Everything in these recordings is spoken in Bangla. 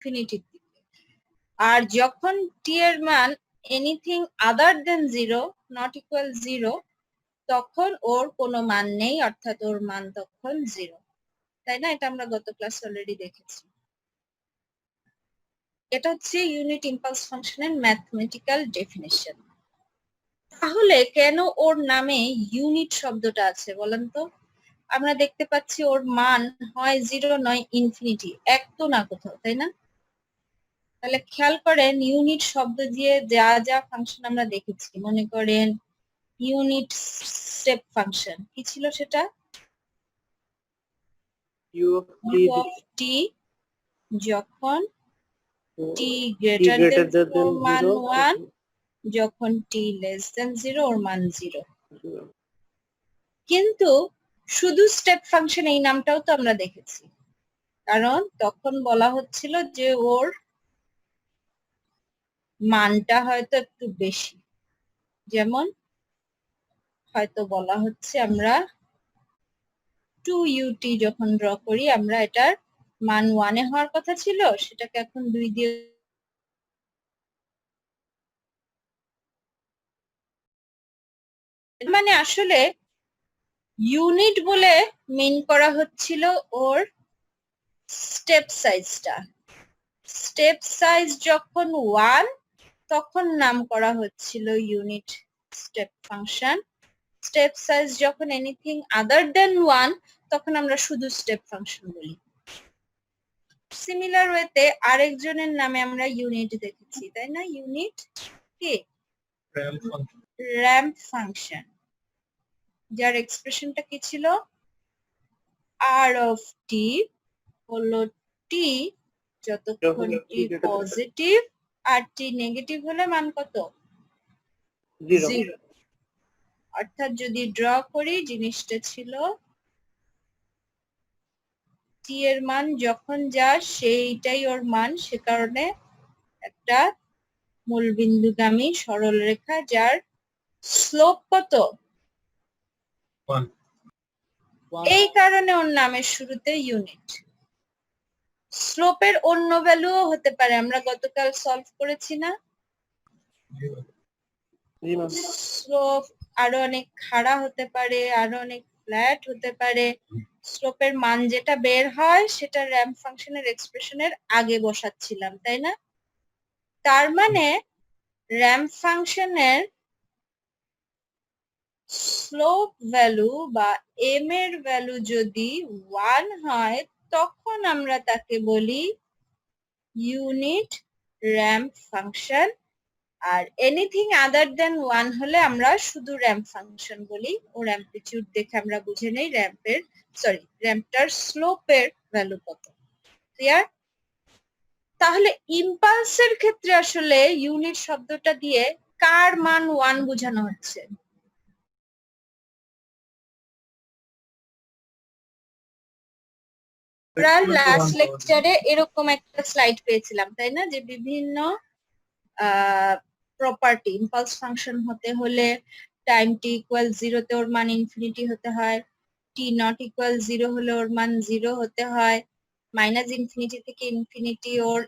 ইনফিনিটির দিকে। আর যখন টি এর মান anything other than 0 not equal 0 তখন ওর কোনো মান নেই, অর্থাৎ ওর মান তখন 0, তাই না? এটা আমরা গত ক্লাস অলরেডি দেখেছি। এটা হচ্ছে ইউনিট ইম্পালস ফাংশনের ম্যাথমেটিক্যাল ডেফিনিশন। তাহলে কেন ওর নামে ইউনিট শব্দটা আছে বলেন তো? আমরা দেখতে পাচ্ছি ওর মান হয় 0 নয় ইনফিনিটি, এক তো না কোথাও, তাই না? তাহলে খেয়াল করেন ইউনিট শব্দ দিয়ে যা যা ফাংশন আমরা দেখেছি, মনে করেন ইউনিট স্টেপ ফাংশন কি ছিল সেটা? ইউ অফ টি যখন টি গ্রেটার দেন মান 1, যখন টি লেস দেন 0 ওর মান 0। কিন্তু শুধু স্টেপ ফাংশন এই নামটাও তো আমরা দেখেছি, কারণ তখন বলা হচ্ছিল যে ওর মানটা হয়তো একটু বেশি। যেমন হয়তো বলা হচ্ছে আমরা 2ut যখন ড্র করি, আমরা এটার মান 1 এ হওয়ার কথা ছিল, সেটাকে এখন 2 দিয়ে মানে আসলে ইউনিট বলে মিন করা হচ্ছিল ওর স্টেপ সাইজটা। স্টেপ সাইজ যখন 1 তখন নাম করা হচ্ছিল unit step function. Step size যখন এনিথিং আদার দেন 1 তখন আমরা শুধু স্টেপ ফাংশন বলি। সিমিলার ওয়েতে আরেকজনের নামে আমরা ইউনিট দেখেছি, তাই না? ইউনিট কি? র্যাম্প ফাংশন, যার এক্সপ্রেশনটা কি ছিল? আর অফ টি হলো টি যতক্ষণ টি পজিটিভ আর টি নেগেটিভ হলে মান কত? 0। অর্থাৎ যদি ড্র করি জিনিসটা ছিল টি এর মান যখন যা সেইটাই ওর মান, সে কারণে একটা মূলবিন্দুগামী সরল রেখা যার স্লোপ কত? 1। এই কারণে ওর নামের শুরুতে ইউনিট। স্লোপের অন্য ভ্যালুও হতে পারে, আমরা গতকাল সলভ করেছি না? স্লোপ আরো অনেক খাড়া হতে পারে, আরো অনেক ফ্ল্যাট হতে পারে। স্লোপের মান যেটা বের হয় সেটা র্যাম্প ফাংশনের এক্সপ্রেশনের আগে বসাচ্ছিলাম, তাই না? তার মানে র্যাম্প ফাংশনের স্লোপ ভ্যালু বা এম এর ভ্যালু যদি 1 হয় তখন আমরা তাকে বলি ইউনিট র্যাম্প ফাংশন। আর এনিথিং আদার দেন 1 হলে আমরা শুধু র্যাম্প ফাংশন বলি। ওর অ্যামপ্লিটিউড দেখে আমরা বুঝে নেই র্যাম্পটার স্লোপের ভ্যালু কত। ক্লিয়ার? তাহলে ইম্পালসের ক্ষেত্রে আসলে ইউনিট শব্দটা দিয়ে কার মান 1 বোঝানো হচ্ছে? আমরা লাস্ট লেকচারে এরকম একটা স্লাইড পেয়েছিলাম, তাই না? যে বিভিন্ন প্রপার্টি ইম্পালস ফাংশন হতে হলে টাইম টি ইকুয়াল 0 তে ওর মান ইনফিনিটি হতে হয়, টি নট ইকুয়াল 0 হলে ওর মান 0 হতে হয়, মাইনাস ইনফিনিটি থেকে ইনফিনিটি ওর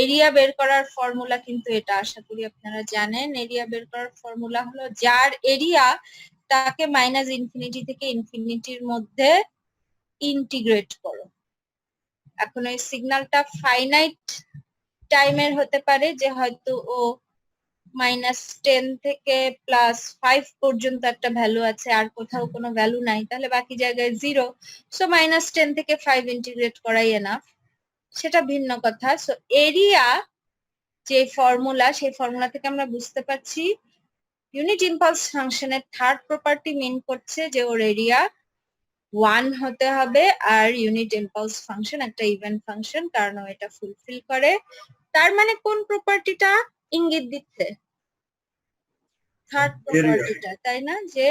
এরিয়া বের করার ফর্মুলা কিন্তু এটা, আশা করি আপনারা জানেন। এরিয়া বের করার ফর্মুলা হলো যার এরিয়া তাকে মাইনাস ইনফিনিটি থেকে ইনফিনিটির মধ্যে ইন্টিগ্রেট করো। এখন এই সিগন্যালটা ফাইনাইট টাইমের হতে পারে, যে হয়তো ও -10 থেকে +5 পর্যন্ত একটা ভ্যালু আছে, আর কোথাও কোনো ভ্যালু নাই, তাহলে বাকি জায়গায় 0। সো -10 থেকে 5 ইন্টিগ্রেট করাই এনাফ, সেটা ভিন্ন কথা। সো এরিয়া যে ফর্মুলা, সেই ফর্মুলা থেকে আমরা বুঝতে পারছি ইউনিট ইম্পালস ফাংশনের থার্ড প্রপার্টি মিন করছে যে ওর এরিয়া 1 হতে হবে। আর ইউনিট ইম্পালস ফাংশন একটা ইভেন ফাংশন, কারণ ও এটা ফুলফিল করে। তার মানে কোন প্রপার্টিটা ইঙ্গিত দিচ্ছে? থার্ড প্রপার্টিটা, তাই না? যে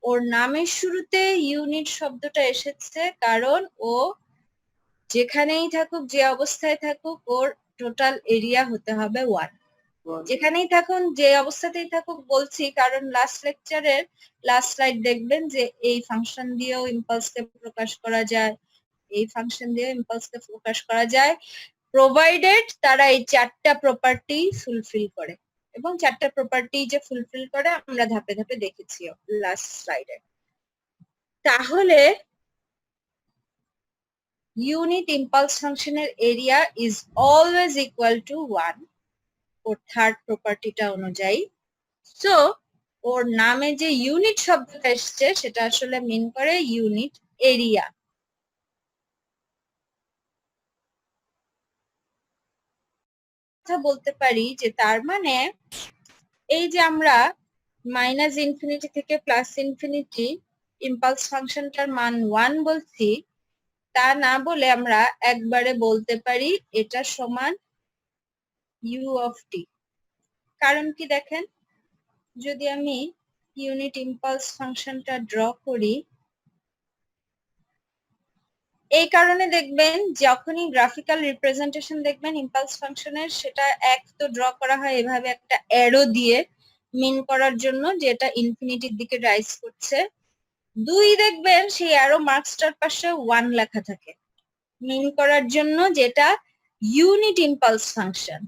ওর নামের শুরুতে ইউনিট শব্দটা এসেছে কারণ ও যেখানেই থাকুক, যে অবস্থায় থাকুক, ওর টোটাল এরিয়া হতে হবে 1। যেখানেই থাকুন, যে অবস্থাতেই থাকুক বলছি কারণ লাস্ট লেকচারের লাস্ট স্লাইড দেখবেন যে এই ফাংশন দিয়েও ইম্পালসকে প্রকাশ করা যায়, এই ফাংশন দিয়ে ইম্পালসকে প্রকাশ করা যায়, প্রোভাইডেড তারা এই 4টা প্রপার্টি ফুলফিল করে। এবং 4টা প্রপার্টি যে ফুলফিল করে আমরা ধাপে ধাপে দেখেছি লাস্ট স্লাইডে। তাহলে ইউনিট ইম্পালস ফাংশনের area is always equal to 1 ওর থার্ড প্রপার্টিটা অনুযায়ী। সো ওর নামে যে ইউনিট শব্দটা এসছে সেটা আসলে মিন করে ইউনিট এরিয়া। কথা বলতে পারি যে তার মানে এই যে আমরা মাইনাস ইনফিনিটি থেকে প্লাস ইনফিনিটি ইম্পালস ফাংশনটার মান 1 বলছি, তা না বলে আমরা একবারে বলতে পারি এটা সমান ইউ অফ টি। কারণ কি দেখেন, যদি আমি ইউনিট ইম্পালস ফাংশনটা ড্র করি, এই কারণে দেখবেন যখনই গ্রাফিক্যাল রিপ্রেজেন্টেশন দেখবেন ইম্পালস ফাংশনের, সেটা এক তো ড্র করা হয় এভাবে একটা অ্যারো দিয়ে মিন করার জন্য যে এটা ইনফিনিটির দিকে রাইজ করছে। 2 দেখবেন সেই অ্যারো মার্কসটার পাশে 1 লেখা থাকে মিন করার জন্য যেটা ইউনিট ইম্পালস ফাংশন।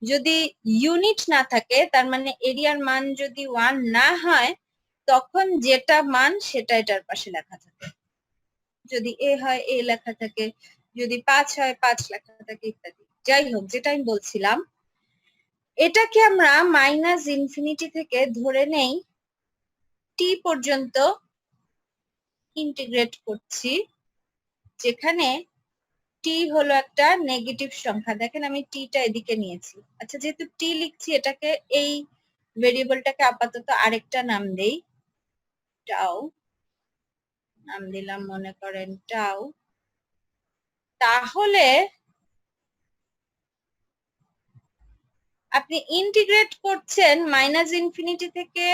যদি ইউনিট না থাকে তার মানে এরিয়ার মান যদি 1 না হয় তখন যেটা মান সেটা এটার পাশে লেখা থাকে। যদি এ হয় এ লেখা থাকে, যদি 5 হয় 5 লেখা থাকে ইত্যাদি। যাই হোক, যেটা আমি বলছিলাম, এটাকে আমরা মাইনাস ইনফিনিটি থেকে ধরে নেই টি পর্যন্ত ইন্টিগ্রেট করছি, যেখানে টি হলো একটা নেগেটিভ সংখ্যা। দেখেন আমি টিটা এদিকে নিয়েছি। আচ্ছা, যেহেতু টি লিখছি, এটাকে এই ভেরিয়েবলটাকে আপাতত আরেকটা নাম দেই, টাও। নাম দিলাম মনে করেন টাও। তাহলে আপনি ইন্টিগ্রেট করছেন মাইনাস ইনফিনিটি থেকে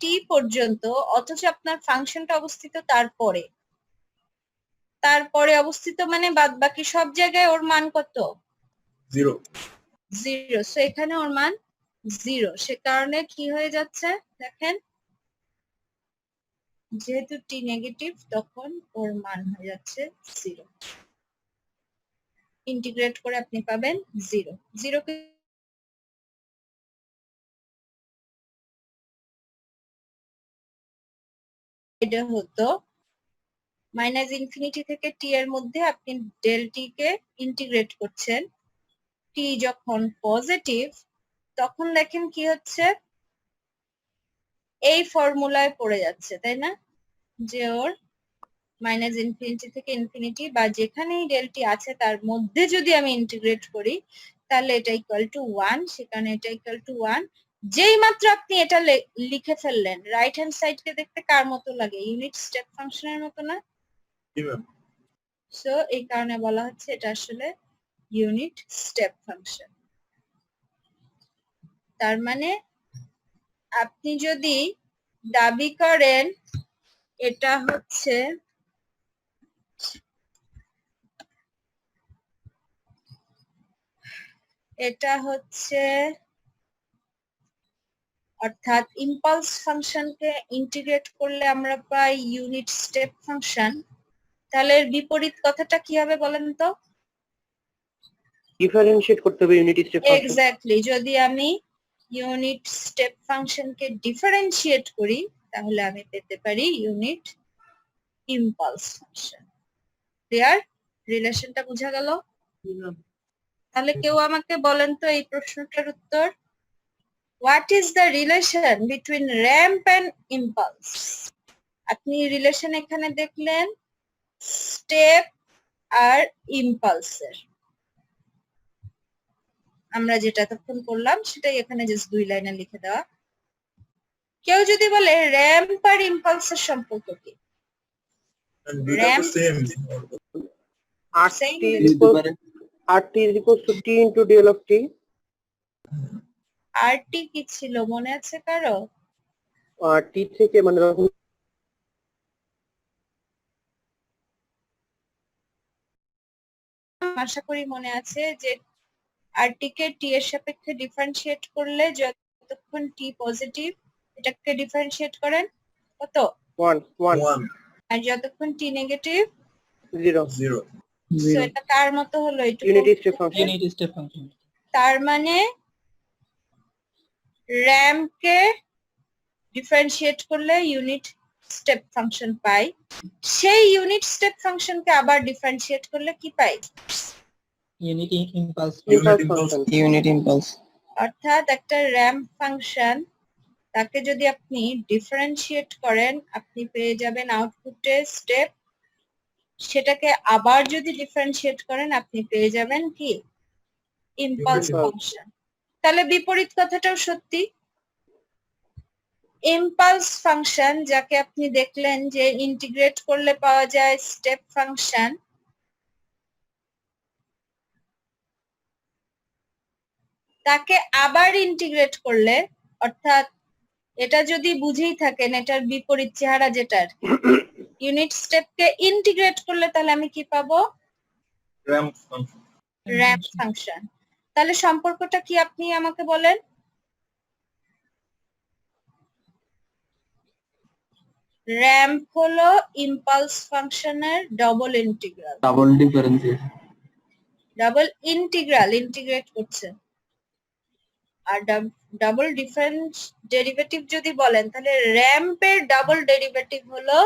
টি পর্যন্ত, অথচ আপনার ফাংশনটা অবস্থিত তারপরে অবস্থিত মানে বাদ বাকি সব জায়গায় ওর মান কত? 0 0। সো এখানে ওর মান 0। সে কারণে কি হয়ে যাচ্ছে দেখেন, যেহেতু টি নেগেটিভ তখন ওর মান হয়ে যাচ্ছে 0। ইন্টিগ্রেট করে আপনি পাবেন 0। 0 কে এটা হতো মাইনাস ইনফিনিটি থেকে টি এর মধ্যে আপনি ডেল টি কে ইন্টিগ্রেট করছেন। টি যখন পজিটিভ তখন দেখেন কি হচ্ছে, এই ফর্মুলায় পড়ে যাচ্ছে, তাই না? যে ওর মাইনাস ইনফিনিটি থেকে ইনফিনিটি বা যেখানেই ডেল টি আছে তার মধ্যে যদি আমি ইন্টিগ্রেট করি তাহলে এটা ইকুয়াল টু 1, সেখানে এটা ইকুয়াল টু 1। যেই মাত্র আপনি এটা লিখে ফেললেন, রাইট হ্যান্ড সাইডকে দেখতে কার মতো লাগে? ইউনিট স্টেপ ফাংশনের মতো না? সো এই কারণে বলা হচ্ছে এটা আসলে ইউনিট স্টেপ ফাংশন। তার মানে আপনি যদি দাবি করেন এটা হচ্ছে অর্থাৎ ইম্পালস ফাংশনকে ইন্টিগ্রেট করলে আমরা পাই ইউনিট স্টেপ ফাংশন, তাহলে এর বিপরীত কথাটা কি হবে বলেন তো? ডিফারেন্সিয়েট করতে হবে ইউনিট স্টেপ ফাংশন। এক্স্যাক্টলি, যদি আমি ইউনিট স্টেপ ফাংশনকে ডিফারেন্সিয়েট করি তাহলে আমি পেতে পারি ইউনিট ইম্পালস ফাংশন। ক্লিয়ার? রিলেশনটা বোঝা গেল? তাহলে কেউ আমাকে বলেন তো এই প্রশ্নটার উত্তর। What is the relation between ramp and impulse? আপনি রিলেশন এখানে দেখলেন স্টেপ আর ইম্পালসের। আমরা যেটা এতক্ষণ করলাম সেটাই এখানে জাস্ট 2 লাইনে লিখে দেওয়া। কেউ যদি বলে র্যাম্প আর ইম্পালসের সম্পর্ক কি? Ramp same RT is equals to T into del of T. RT কি ছিল মনে আছে কারো? T থেকে মানে আশা করি মনে আছে যে RT কে T এর সাপেক্ষে ডিফারেন্সিয়েট করলে যতক্ষণ T পজিটিভ এটাকে ডিফারেন্সিয়েট করেন কত? 1 আর যতক্ষণ T নেগেটিভ 0 0 সো এটা কার মতো হলো একটু unit step function. Unit step function. তার মানে র্যাম কে ডিফারেন্সিয়েট করলে ইউনিট স্টেপ ফাংশন পাই, সেই ইউনিট স্টেপ ফাংশনকে আবার ডিফারেন্সিয়েট করলে কি পাই? Unit impulse impulse Unit function. Unit impulse. অর্থাৎ একটা র্যাম ফাংশন তাকে যদি আপনি ডিফারেন্সিয়েট করেন আপনি পেয়ে যাবেন আউটপুটে স্টেপ, সেটাকে আবার যদি ডিফারেন্সিয়েট করেন আপনি পেয়ে যাবেন কি? Impulse Impulse. ফাংশন। তাহলে বিপরীত কথাটাও সত্যি। ইম্পালস ফাংশন যাকে আপনি দেখলেন যে ইন্টিগ্রেট করলে পাওয়া যায় স্টেপ ফাংশন, তাকে আবার ইন্টিগ্রেট করলে, অর্থাৎ এটা যদি বুঝেই থাকেন এটার বিপরীত চেহারা যেটা আর কি, ইউনিট স্টেপকে ইন্টিগ্রেট করলে তাহলে আমি কি পাবো? ramp function. Ramp function. তাহলে সম্পর্কটা কি আপনি আমাকে বলেন? র্যাম্প হলো ইম্পালস ফাংশনের double integral. Double differentiation. Double integral, integrate করছে। আর ডাবল ডিফারেন্স ডেরিভেটিভ যদি বলেন তাহলে র্যাম্পের ডাবল ডেরিভেটিভ হলো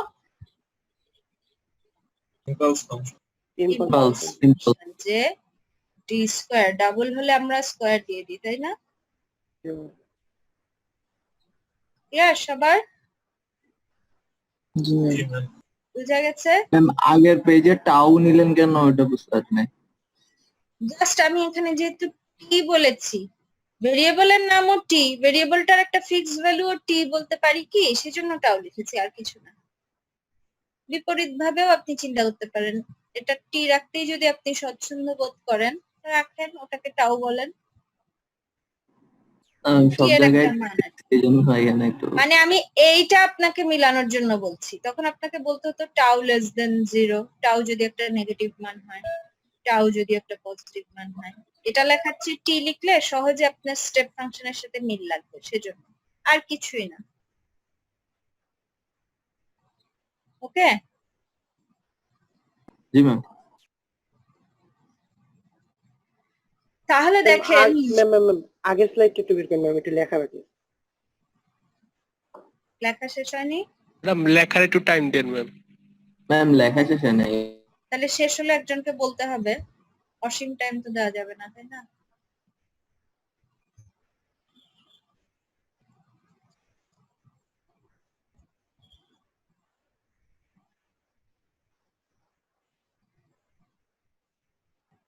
Impulse function. ইম্পালস ইম্পালস, যে ডি স্কয়ার, ডাবল হলে আমরা স্কয়ার দিয়ে দিই, তাই না? ক্লিয়ার সবার? জি জি ম্যাম। বুঝা গেছে? ম্যাম আগের পেজে টাউ নিলেন কেন ওটা বুঝতে পারছি না। জাস্ট আমি এখানে যেহেতু টি বলেছি, ভেরিয়েবলের নামও টি, ভেরিয়েবলটার একটা ফিক্সড ভ্যালু ও টি বলতে পারি কি, সেজন্য টাও লিখেছি, আর কিছু না। বিপরীত ভাবেও আপনি চিন্তা করতে পারেন, এটা টি রাখতেই যদি আপনি স্বচ্ছন্দ বোধ করেন রাখেন, ওটাকে টাও বলেন। সব টি এর জায়গায় একটা মান আছে। এই জন্য হয় কেন একটু। মানে আমি এইটা আপনাকে মিলানোর জন্য বলছি, তখন আপনাকে বলতে হতো টাউ লেস দেন 0, টাউ যদি একটা নেগেটিভ মান হয়, টাউ যদি একটা পজিটিভ মান হয়। এটা লেখার চেয়ে টি লিখলে সহজে আপনার স্টেপ ফাংশনের সাথে মিল লাগবে, সেজন্য, আর কিছুই না। ওকে? জি ম্যাম। তাহলে দেখেন, ম্যাম ম্যাম ম্যাম আগের স্লাইডটা একটু বের করেন ম্যাম, একটু লেখা বাকি। লেখা শেষ হয়নি? ম্যাম লেখার একটু টাইম দেন ম্যাম। ম্যাম লেখা শেষে নেই। তাহলে শেষ হলে একজনকে বলতে হবে, অসীম টাইম তো দেওয়া যাবে না, তাই না?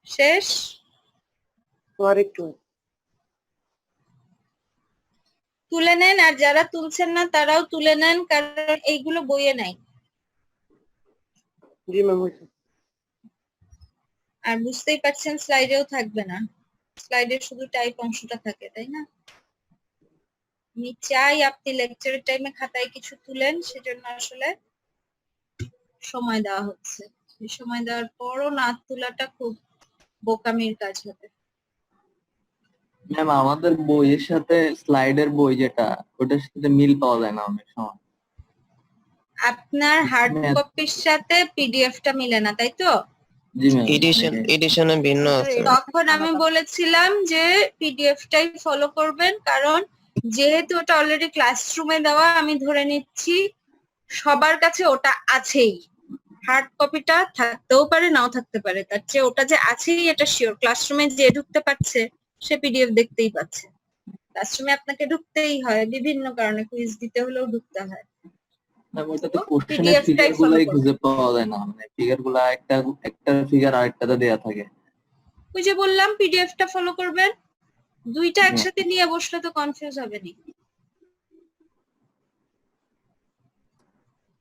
শেষ? আর একটু তুলে নেন, আর যারা তুলছেন না তারাও তুলে নেন, কারণ এইগুলো বইয়ে নাই। জি ম্যাম হয়েছে। আর বুঝতেই পারছেন স্লাইডেও থাকবে না, স্লাইডে শুধু টাইপ অংশটা থাকে, তাই না? আমি চাই আপনি লেকচারের টাইমে খাতায় কিছু তুলেন, সেজন্য আসলে সময় দেওয়া হচ্ছে। এই সময় দেওয়ার পরও না তোলাটা খুব বোকামির কাজ হবে। ম্যাম আমাদের বইয়ের সাথে স্লাইডের বই যেটা, ওটার সাথে মিল পাওয়া যায় না অনেক সময়। আপনার হার্ড ম্যাম। কপির সাথে পিডিএফটা মিলে না, তাই তো? জি ম্যাম। এডিশনে ভিন্ন আছে। তখন আমি বলেছিলাম যে পিডিএফটাই ফলো করবেন, কারণ যেহেতু ওটা অলরেডি ক্লাসরুমে দেওয়া, আমি ধরে নিচ্ছি সবার কাছে ওটা আছেই। হার্ড কপিটা থাকতেও পারে নাও থাকতে পারে, তার চেয়ে ওটা যে আছেই এটা শিওর। ক্লাসরুমে যে ঢুকতে পারছে সে পিডিএফ দেখতেই পাচ্ছে। ক্লাসরুমে আপনাকে ঢুকতেই হয় বিভিন্ন কারণে, কুইজ দিতে হলেও ঢুকতে হয়। ম্যাম ওটাতে কোশ্চেনের পিডিএফ টাই ফিগার ফলো গুলাই করুন। খুঁজে পাওয়া যায় না, মানে ফিগার গুলা একটা ফিগার আরেকটাতে দেয়া থাকে। ওই যে বললাম পিডিএফটা ফলো করবেন, দুইটা একসাথে নিয়ে বসলে তো কনফিউজ হবে নি।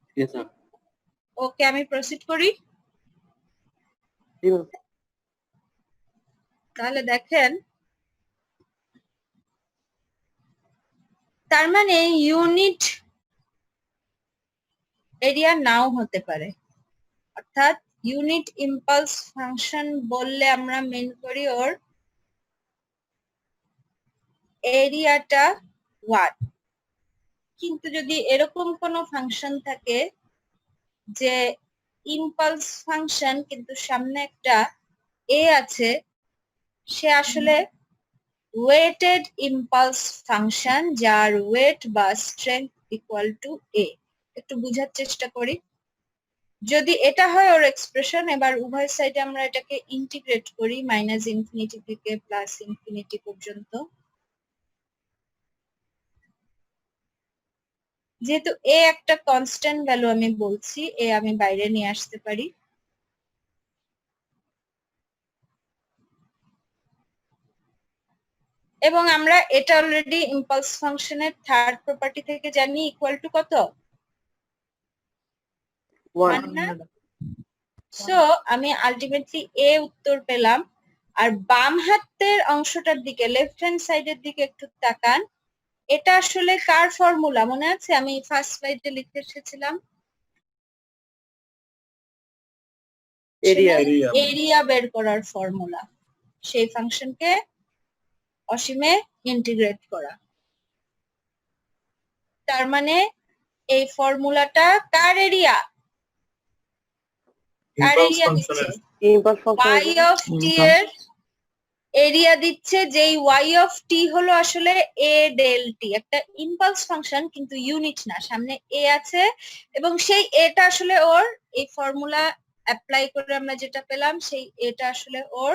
ঠিক আছে। ওকে, আমি প্রসিড করি। জি ম্যাম। তাহলে দেখেন, তার মানে ইউনিট এরিয়া নাও হতে পারে, অর্থাৎ ইউনিট ইম্পালস ফাংশন বললে আমরা মেন করি ওর এরিয়াটা 1। কিন্তু যদি এরকম কোনো ফাংশন থাকে যে ইম্পালস ফাংশন কিন্তু সামনে একটা এ আছে, সে আসলে ওয়েটেড ইম্পালস ফাংশন যার ওয়েট বা স্ট্রেংথ ইকুয়াল টু এ। একটু বুঝার চেষ্টা করি। যদি এটা হয় ওর এক্সপ্রেশন, এবার উভয় সাইডে আমরা এটাকে ইন্টিগ্রেট করি মাইনাস ইনফিনিটি থেকে প্লাস ইনফিনিটি পর্যন্ত। যেহেতু এ একটা কনস্ট্যান্ট ভ্যালু আমি বলছি, এ আমি বাইরে নিয়ে আসতে পারি। এবং আমরা এটা অলরেডি ইম্পালস ফাংশনের থার্ড প্রপার্টি থেকে জানি ইকুয়াল টু কত? 1 সো আমি আলটিমেটলি এ উত্তর পেলাম। আর বাম হাতের অংশটার দিকে, লেফট হ্যান্ড সাইডের দিকে একটু তাকান। এটা আসলে কার ফর্মুলা মনে আছে? আমি ফার্স্ট স্লাইডে লিখে এসেছিলাম এরিয়া Area. এরিয়া বের করার ফর্মুলা, সেই ফাংশনকে অসীমে ইন্টিগ্রেট করা। তার মানে এই ফর্মুলাটা কার এরিয়া? কার Impulse এরিয়া function দিচ্ছে? Impulse function y of t এর এরিয়া দিচ্ছে, যেই y অফ t হলো আসলে a del t, একটা ইম্পালস ফাংশন কিন্তু ইউনিট না, সামনে a আছে এবং সেই এটা আসলে ওর এই ফর্মুলা অ্যাপ্লাই করে আমরা যেটা পেলাম সেই এটা আসলে ওর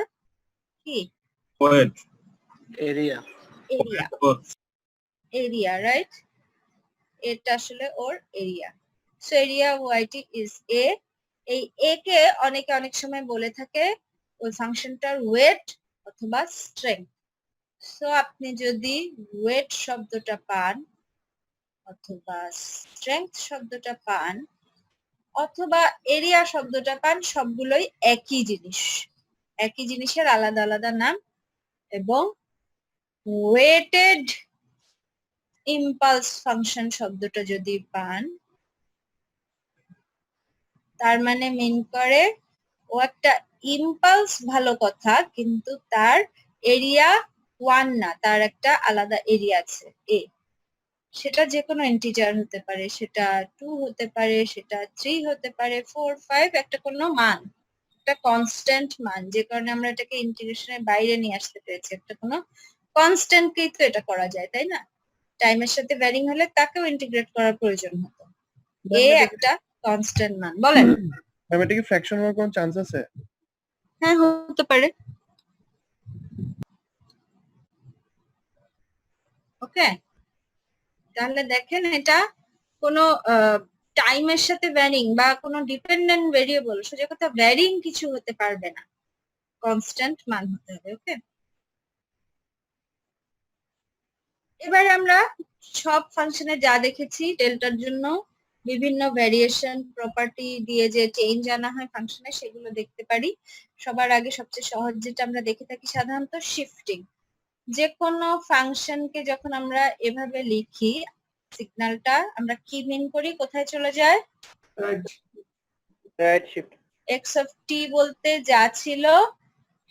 কি Weight. Area area. Both. Area, right? এটা আসলে ওর area. So area y t is A. এই এ কে অনেকে অনেক সময় বলে থাকে ওই ফাংশনটার ওয়েট অথবা স্ট্রেংথ। সো আপনি যদি ওয়েট শব্দটা পান অথবা স্ট্রেংথ শব্দটা পান অথবা এরিয়া শব্দটা পান, সবগুলোই একই জিনিস, একই জিনিসের আলাদা আলাদা নাম। এবং ওয়েটেড ইম্পালস ফাংশন শব্দটা যদি পান, তার মানে মিন করে ও একটা ইম্পালস, ভালো কথা, কিন্তু তার এরিয়া 1 না, তার একটা আলাদা এরিয়া আছে এ। সেটা যে কোনো ইন্টিজার হতে পারে, সেটা 2 হতে পারে, সেটা 3 হতে পারে, 4, 5, একটা কোনো মান, একটা কনস্ট্যান্ট মান, যে কারণে আমরা এটাকে ইন্টিগ্রেশনের বাইরে নিয়ে আসতে পেরেছি। একটা কোনো কনস্ট্যান্টকেই তো এটা করা যায়, তাই না? টাইমের সাথে ভ্যারিং হলে তাকেও ইন্টিগ্রেট করার প্রয়োজন হতো। এ একটা কনস্ট্যান্ট মান। বলেন। ম্যাম এটা কি ফ্র্যাকশন হওয়ার কোনো চান্স আছে? হ্যাঁ, হতে পারে। ওকে, তাহলে দেখেন এটা কোনো টাইমের সাথে ভ্যারিং বা কোনো ডিপেন্ডেন্ট ভেরিয়েবল, সোজা কথা ভ্যারিং কিছু হতে পারবে না, কনস্ট্যান্ট মান হতে হবে। ওকে, এবার আমরা সব ফাংশনে যা দেখেছি ডেল্টার জন্য বিভিন্ন ভ্যারিয়েশন প্রপার্টি দিয়ে যে চেঞ্জ আনা হয় ফাংশনে, সেগুলো দেখতে পারি। সবার আগে সবচেয়ে সহজ যেটা আমরা দেখে থাকি সাধারণত শিফটিং। যে কোনো ফাংশনকে যখন আমরা এভাবে লিখি, সিগন্যালটা আমরা কি মিন করি, কোথায় চলে যায়? Right shift. এক্স অফ টি বলতে যা ছিল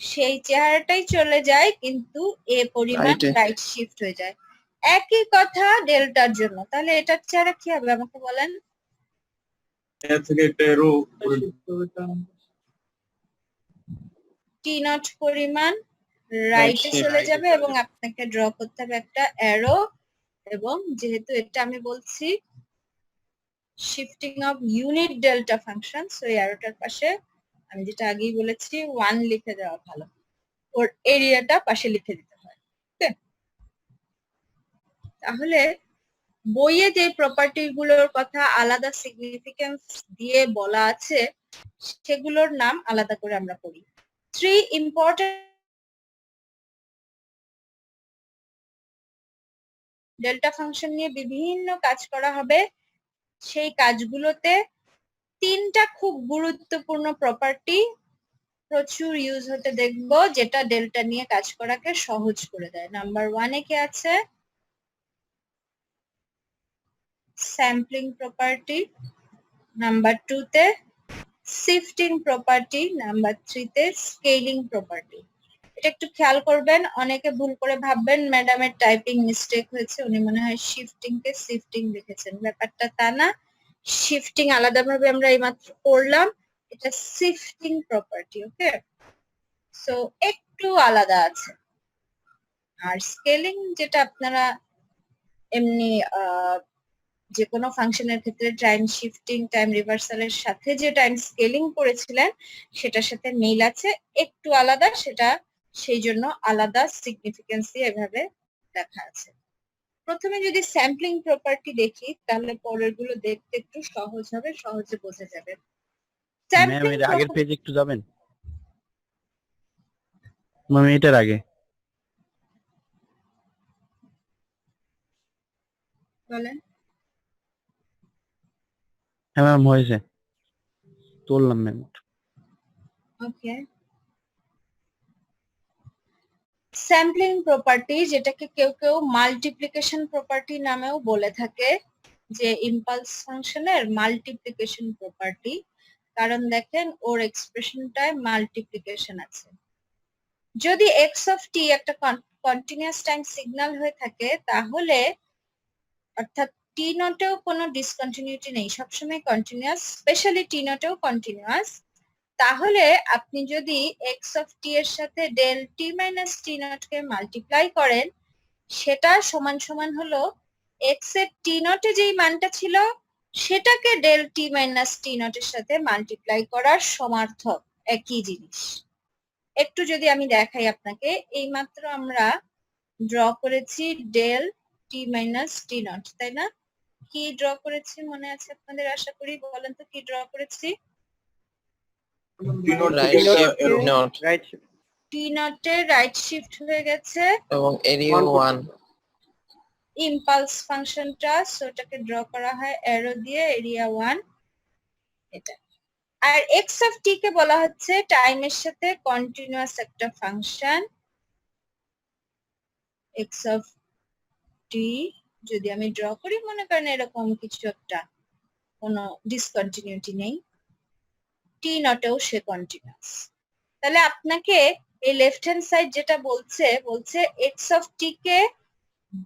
সেই চেহারাটাই চলে যায়, কিন্তু এ পরিমাণ Right এ। রাইট শিফট হয়ে যায়। একই কথা ডেল্টার জন্য। তাহলে এটার চেহারা কি হবে আমাকে বলেন? এর থেকে একটা এরো টি নট পরিমাণ রাইটে shift. চলে যাবে এবং আপনাকে ড্র করতে হবে একটা অ্যারো। এবং যেহেতু এটা আমি বলছি shifting of unit delta function, so এই অ্যারোটার পাশে আমি যেটা আগেই বলেছি 1 লিখে দেওয়া ভালো, ওর এরিয়াটা পাশে লিখে দিতে হয়। ওকে, তাহলে বইয়ে যে প্রপার্টি গুলোর কথা আলাদা সিগনিফিকেন্স দিয়ে বলা আছে সেগুলোর নাম আলাদা করে আমরা পড়ি। 3 ইম্পর্টেন্ট ডেল্টা ফাংশন নিয়ে বিভিন্ন কাজ করা হবে। সেই কাজগুলোতে 3টা খুব গুরুত্বপূর্ণ প্রপার্টি প্রচুর ইউজ হতে দেখবো, যেটা ডেল্টা নিয়ে কাজ করাকে সহজ করে দেয়। নাম্বার 1 এ কি আছে? Sampling property. নাম্বার 2 তে শিফটিং প্রপার্টি। নাম্বার 3 তে স্কেলিং প্রপার্টি। এটা একটু খেয়াল করবেন, অনেকে ভুল করে ভাববেন ম্যাডামের টাইপিং মিস্টেক হয়েছে, উনি মনে হয় শিফটিং কে শিফটিং লিখেছেন। ব্যাপারটা তা না, শিফটিং আলাদাভাবে আমরা এইমাত্র পড়লাম, এটা শিফটিং প্রপার্টি, ওকে। সো একটু আলাদা আছে। আর স্কেলিং যেটা আপনারা এমনি যে কোনো ফাংশনের ক্ষেত্রে টাইম শিফটিং, টাইম রিভার্সালের সাথে যে টাইম স্কেলিং করেছিলেন সেটার সাথে মিল আছে, একটু আলাদা, সেটা সেই জন্য আলাদা সিগনিফিকেন্স দিয়ে এভাবে লেখা আছে। প্রথমে যদি স্যাম্পলিং প্রপার্টি দেখি তাহলে পরের গুলো দেখতে একটু সহজ হবে, সহজে বোঝা যাবে। ম্যাম স্যাম্পলিং এর আগের পেজে একটু যাবেন ম্যাম, এটার আগে। বলেন। হ্যাঁ ম্যাম, হয়েছে, তুললাম ম্যাম। ওকে, স্যাম্পলিং প্রপার্টি যেটাকে কেউ কেউ মাল্টিপ্লিকেশন প্রপার্টি নামেও বলে থাকে, যে ইম্পালস ফাংশনের মাল্টিপ্লিকেশন প্রপার্টি, কারণ দেখেন ওর এক্সপ্রেশনটায় মাল্টিপ্লিকেশন আছে। যদি এক্স অফ টি একটা কন্টিনিউয়াস টাইম সিগন্যাল হয়ে থাকে তাহলে, অর্থাৎ টি নটেও কোনো ডিসকন্টিনিউটি নেই, সবসময় কন্টিনিউয়াস, স্পেশালি টি নটেও কন্টিনিউয়াস, তাহলে আপনি যদি এক্স অফ টি এর সাথে del t minus t naught কে মাল্টিপ্লাই করেন, সেটা সমান সমান হলো এক্স এর টি নটে যেই মানটা ছিল সেটাকে del t minus t naught এর সাথে মাল্টিপ্লাই করার সমার্থক, একই জিনিস। একটু যদি আমি দেখাই আপনাকে, এইমাত্র আমরা ড্র করেছি del t minus t naught, তাই না? কি ড্র করেছি মনে আছে আপনাদের? আশা করি, বলেন তো কি ড্র করেছি? Right shift not right t নটে রাইট শিফট হয়ে গেছে এবং এরিয়া 1 ইম্পালস ফাংশনটা, সো এটাকে ড্র করা হয় অ্যারো দিয়ে, এরিয়া 1 এটা। আর এক্স অফ টি কে বলা হচ্ছে টাইমের সাথে কন্টিনিউয়াস একটা ফাংশন। এক্স অফ টি যদি আমি ড্র করি, মনে করেন এরকম কিছু একটা, কোনো ডিসকন্টিনিউটি নেই, টি নটেও সে কন্টিনিউয়াস, তাহলে আপনাকে এই লেফট হ্যান্ড সাইড যেটা বলছে এক্স অফ টি কে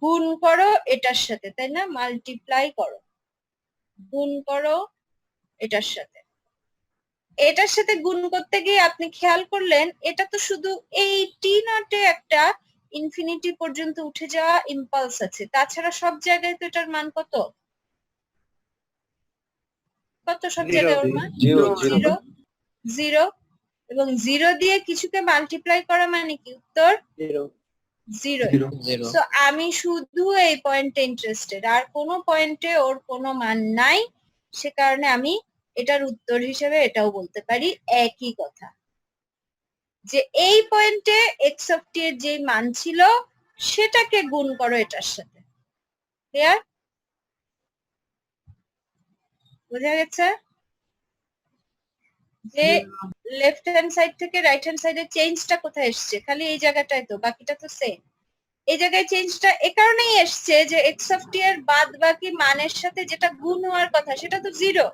গুণ করো এটার সাথে, তাই না? মাল্টিপ্লাই করো, গুণ করো এটার সাথে। এটার সাথে গুণ করতে গিয়ে আপনি খেয়াল করলেন এটা তো শুধু এই টি নটে একটা ইনফিনিটি পর্যন্ত উঠে যাওয়া ইম্পালস আছে, তাছাড়া সব জায়গায় তো এটার মান কত? কত সব জায়গায় ওর মান? জিরো, জিরো, এবং জিরো দিয়ে কিছুকে মাল্টিপ্লাই করা মানে কি উত্তর? জিরো। জিরো। 0 সো আমি শুধু এই পয়েন্টে ইন্টারেস্টেড, আর কোনো পয়েন্টে ওর কোনো মান নাই, সে কারণে আমি এটার উত্তর হিসেবে এটাও বলতে পারি একই কথা, যে এই পয়েন্টে এক্স অফ টি এর যে মান ছিল সেটাকে গুণ করো এটার সাথে। ক্লিয়ার? বোঝা গেছে যে লেফট হ্যান্ড সাইড থেকে রাইট হ্যান্ড সাইডের চেঞ্জটা কোথায় এসছে? খালি এই জায়গাটাই তো, বাকিটা তো সেম। এই জায়গায় চেঞ্জটা এ কারণেই এসছে যে এক্স অফ টি এর বাদ বাকি মানের সাথে যেটা গুণ হওয়ার কথা সেটা তো জিরো,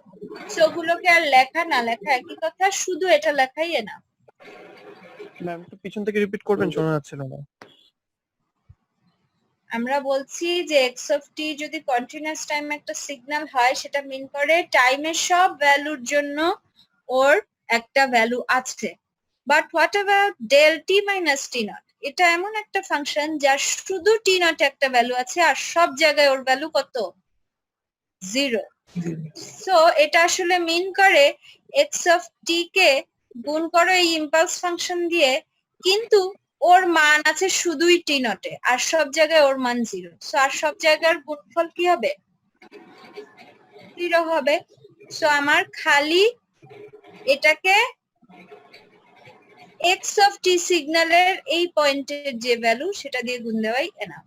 সো ওগুলোকে আর লেখা না লেখা একই কথা, শুধু এটা লেখাই না। ম্যাম একটু পিছন থেকে রিপিট করবেন, শোনা যাচ্ছিল না। আমরা বলছি যে এক্স অফ টি যদি কন্টিনিউয়াস টাইম একটা সিগন্যাল হয়, সেটা মিন করে টাইমের সব ভ্যালুর জন্য ওর একটা ভ্যালু আছে। But what about del t minus t naught? এটা এমন একটা ফাংশন যার শুধু টি নট একটা ভ্যালু আছে আর সব জায়গায় ওর ভ্যালু কত? জিরো। সো এটা আসলে মিন করে এক্স অফ টি কে গুণ করো এই ইম্পালস ফাংশন দিয়ে, কিন্তু ওর মান আছে শুধুই টি নটে আর সব জায়গায় ওর মান জিরো, সো আর সব জায়গার গুণফল কি হবে? জিরো হবে। সো আমার খালি এটাকে এক্স অফ টি সিগন্যালের এই পয়েন্টের যে ভ্যালু সেটা দিয়ে গুণ দেওয়াই এনাফ।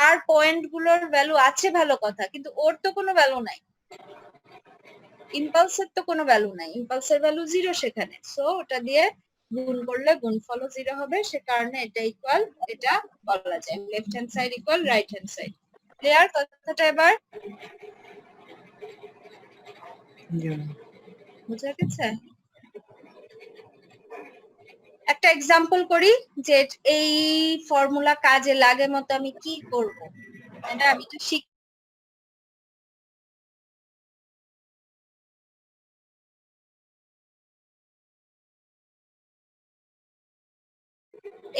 আর পয়েন্ট গুলোর ভ্যালু আছে ভালো কথা, কিন্তু ওর তো কোনো ভ্যালু নাই, ইম্পালসের তো কোনো ভ্যালু নাই, ইম্পালসের ভ্যালু জিরো সেখানে, সো ওটা দিয়ে গুণ করলে গুণফলও জিরো হবে, সে কারণে এটা ইকুয়াল এটা বলা যায়, left hand side equal right hand side. Clear কথাটা এবার? বুঝা গেছে? একটা এক্সাম্পল করি যে এই ফর্মুলা কাজে লাগে মতো আমি কি করব, এটা আমি তো শিখ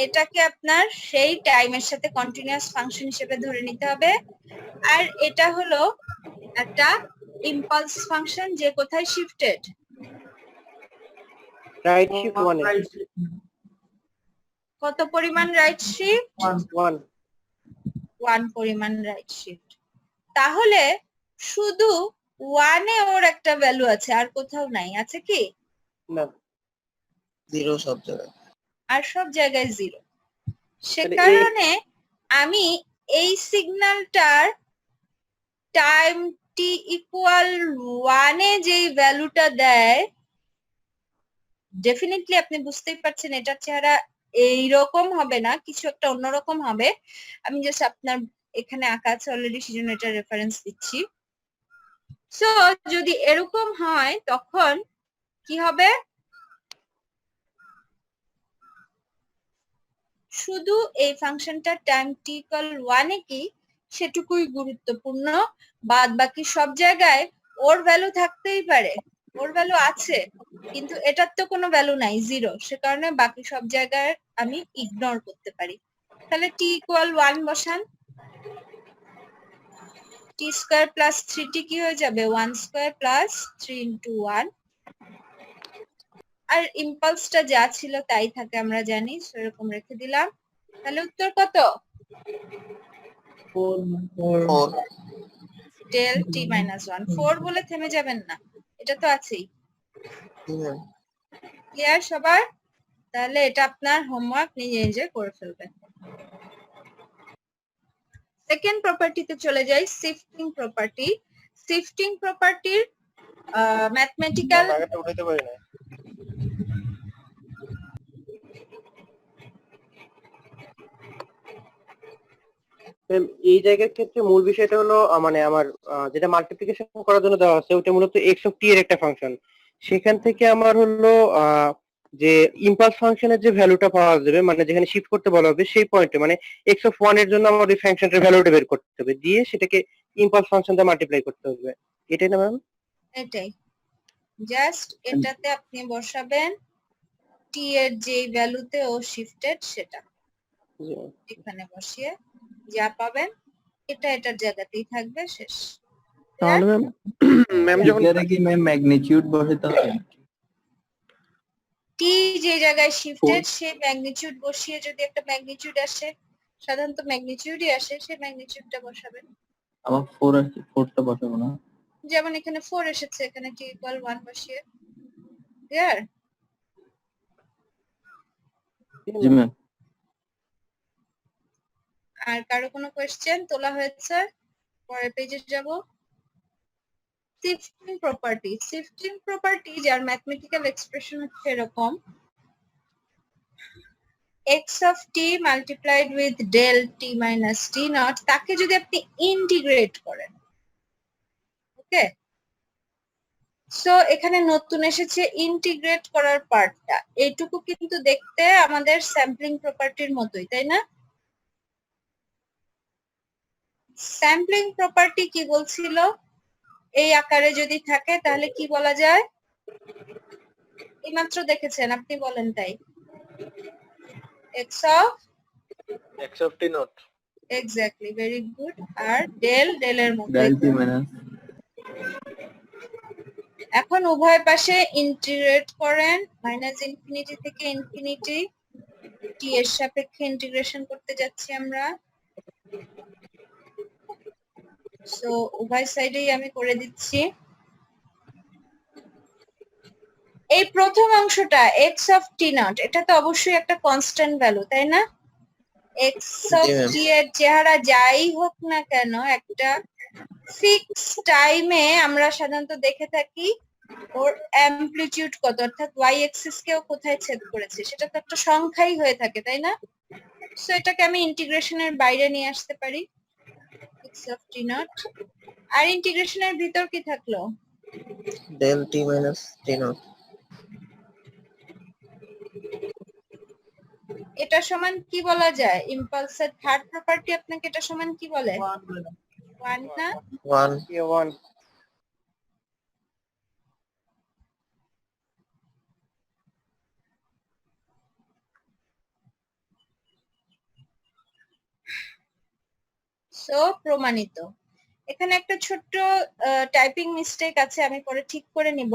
এটাকে আপনার সেই টাইমের সাথে কন্টিনিউয়াস ফাংশন হিসেবে ধরে নিতে হবে। আর এটা হলো একটা ইম্পালস ফাংশন যে কোথায় শিফটেড, রাইট শিফট 1 এ কত পরিমাণ রাইট শিফট? 1 1 পরিমাণ রাইট শিফট। তাহলে শুধু 1 এ ওর একটা ভ্যালু আছে, আর কোথাও নাই, আছে কি? না 0 সব জায়গায়। আর সব জায়গায় 0। সে তাহলে কারণে আমি এই সিগন্যালটার টাইম টি ইকুয়াল 1 এ যেই ভ্যালুটা দেয়, ডেফিনেটলি আপনি বুঝতেই পারছেন এটার চেহারা এইরকম হবে না, কিছু একটা অন্যরকম হবে। আমি জাস্ট আপনার এখানে আঁকা আছে অলরেডি, সেজন্য এটা রেফারেন্স দিচ্ছি। সো যদি এরকম হয় তখন কি হবে? শুধু এই ফাংশনটা টাইম টি ইকুয়াল 1 এ কি সেটুকুই গুরুত্বপূর্ণ, বাদ বাকি সব জায়গায় ওর ভ্যালু থাকতেই পারে, ওর ভ্যালু আছে, কিন্তু এটার তো কোনো ভ্যালু নাই, 0। সে কারণে বাকি সব জায়গায় আমি ইগনোর করতে পারি। তাহলে টি ইকুয়াল 1 বসান, টি স্কয়ার প্লাস 3t কি হয়ে যাবে? 1 স্কয়ার প্লাস 3 ইন্টু 1। আর ইম্পালসটা যা ছিল তাই থাকে, আমরা জানি, সেরকম রেখে দিলাম। তাহলে উত্তর কত? 4 ডেল টি মাইনাস 1। 4 বলে থেমে যাবেন না, এটা তো আছেই। ক্লিয়ার সবার? তাহলে এটা আপনার হোমওয়ার্ক, নিজে নিজে করে ফেলবেন। সেকেন্ড প্রপার্টিতে চলে যাই, শিফটিং প্রপার্টি। শিফটিং প্রপার্টির ম্যাথমেটিক্যাল আগেটা উঠাইতে পারি না। ম্যাম এই জায়গার ক্ষেত্রে মূল বিষয়টা হলো মানে আমার যেটা মাল্টিপ্লিকেশন করার জন্য দেওয়া আছে ওটা মূলত x অফ t এর একটা ফাংশন। সেখান থেকে আমার হলো যে ইম্পালস ফাংশনের যে ভ্যালুটা পাওয়া যাবে, মানে যেখানে শিফট করতে বলা হবে সেই পয়েন্টে, মানে x অফ 1 এর জন্য আমার ওই ফাংশনটার ভ্যালুটা বের করতে হবে, দিয়ে সেটাকে ইম্পালস ফাংশন দিয়ে মাল্টিপ্লাই করতে হবে। এটাই না ম্যাম? এটাই, জাস্ট এটাতে আপনি বসাবেন টি এর যে ভ্যালুতে ও শিফটেড সেটা এখানে বসিয়ে যা পাবেন এটা এটার জায়গাতেই থাকবে, শেষ। তাহলে ম্যাম ম্যাম যখন এখানে কি ম্যাম ম্যাগনিটিউড বসাতে হবে? টি যে জায়গায় শিফটেড সেই ম্যাগনিটিউড বসিয়ে যদি একটা ম্যাগনিটিউড আসে, সাধারণত ম্যাগনিটিউডই আসে, সেই ম্যাগনিটিউডটা বসাবেন। আমার 4 আছে, 4টা বসাবো না? যেমন এখানে 4 এসেছে, এখানে টি ইকুয়াল 1 বসিয়ে। ক্লিয়ার? জি ম্যাম। আর কারো কোনো কোয়েশ্চেন তোলা হয়েছে? পরের পেজে যাব। Shifting property. শিফটিং প্রপার্টি যার ম্যাথমেটিক্যাল এক্সপ্রেশন হচ্ছে এরকম, x of t multiplied with del t minus t naught, তাকে যদি আপনি ইন্টিগ্রেট করেন, ওকে, সো এখানে নতুন এসেছে ইন্টিগ্রেট করার পার্টটা। এইটুকু কিন্তু দেখতে আমাদের স্যাম্পলিং প্রপার্টির মতোই, তাই না? স্যাম্পলিং প্রপার্টি কি বলছিল? এই আকারে যদি থাকে তাহলে কি বলা যায়? এইমাত্র দেখেছেন, আপনি বলেন তাই। x of x of t naught exactly, very good. আর ডেল এর মতো। Del t minus. এখন উভয় পাশে ইন্টিগ্রেট করেন, মাইনাস ইনফিনিটি থেকে ইনফিনিটি, টি এর সাপেক্ষে ইন্টিগ্রেশন করতে যাচ্ছি আমরা। সো উভয় সাইডেই আমি করে দিচ্ছি। এই প্রথম অংশটা x অফ t নট, এটা তো অবশ্যই একটা কনস্ট্যান্ট ভ্যালু, তাই না? x অফ t এর চেহারা যাই হোক না কেন, একটা ফিক্স টাইমে আমরা সাধারণত দেখে থাকি ওর অ্যামপ্লিটিউড কত, অর্থাৎ y এক্সিস কেও কোথায় ছেদ করেছে, সেটা তো একটা সংখ্যাই হয়ে থাকে, তাই না? সো এটাকে আমি ইন্টিগ্রেশনের বাইরে নিয়ে আসতে পারি, x অফ t নট। আর ইন্টিগ্রেশনের ভিতর কি থাকলো? del t minus t naught. এটা সমান কি বলা যায়? ইম্পালসের থার্ড প্রপার্টি আপনাকে এটা সমান কি বলে? 1 না? 1 1 1 সো প্রমাণিত। এখানে একটা ছোট্ট টাইপিং মিস্টেক আছে, আমি পরে ঠিক করে নিব।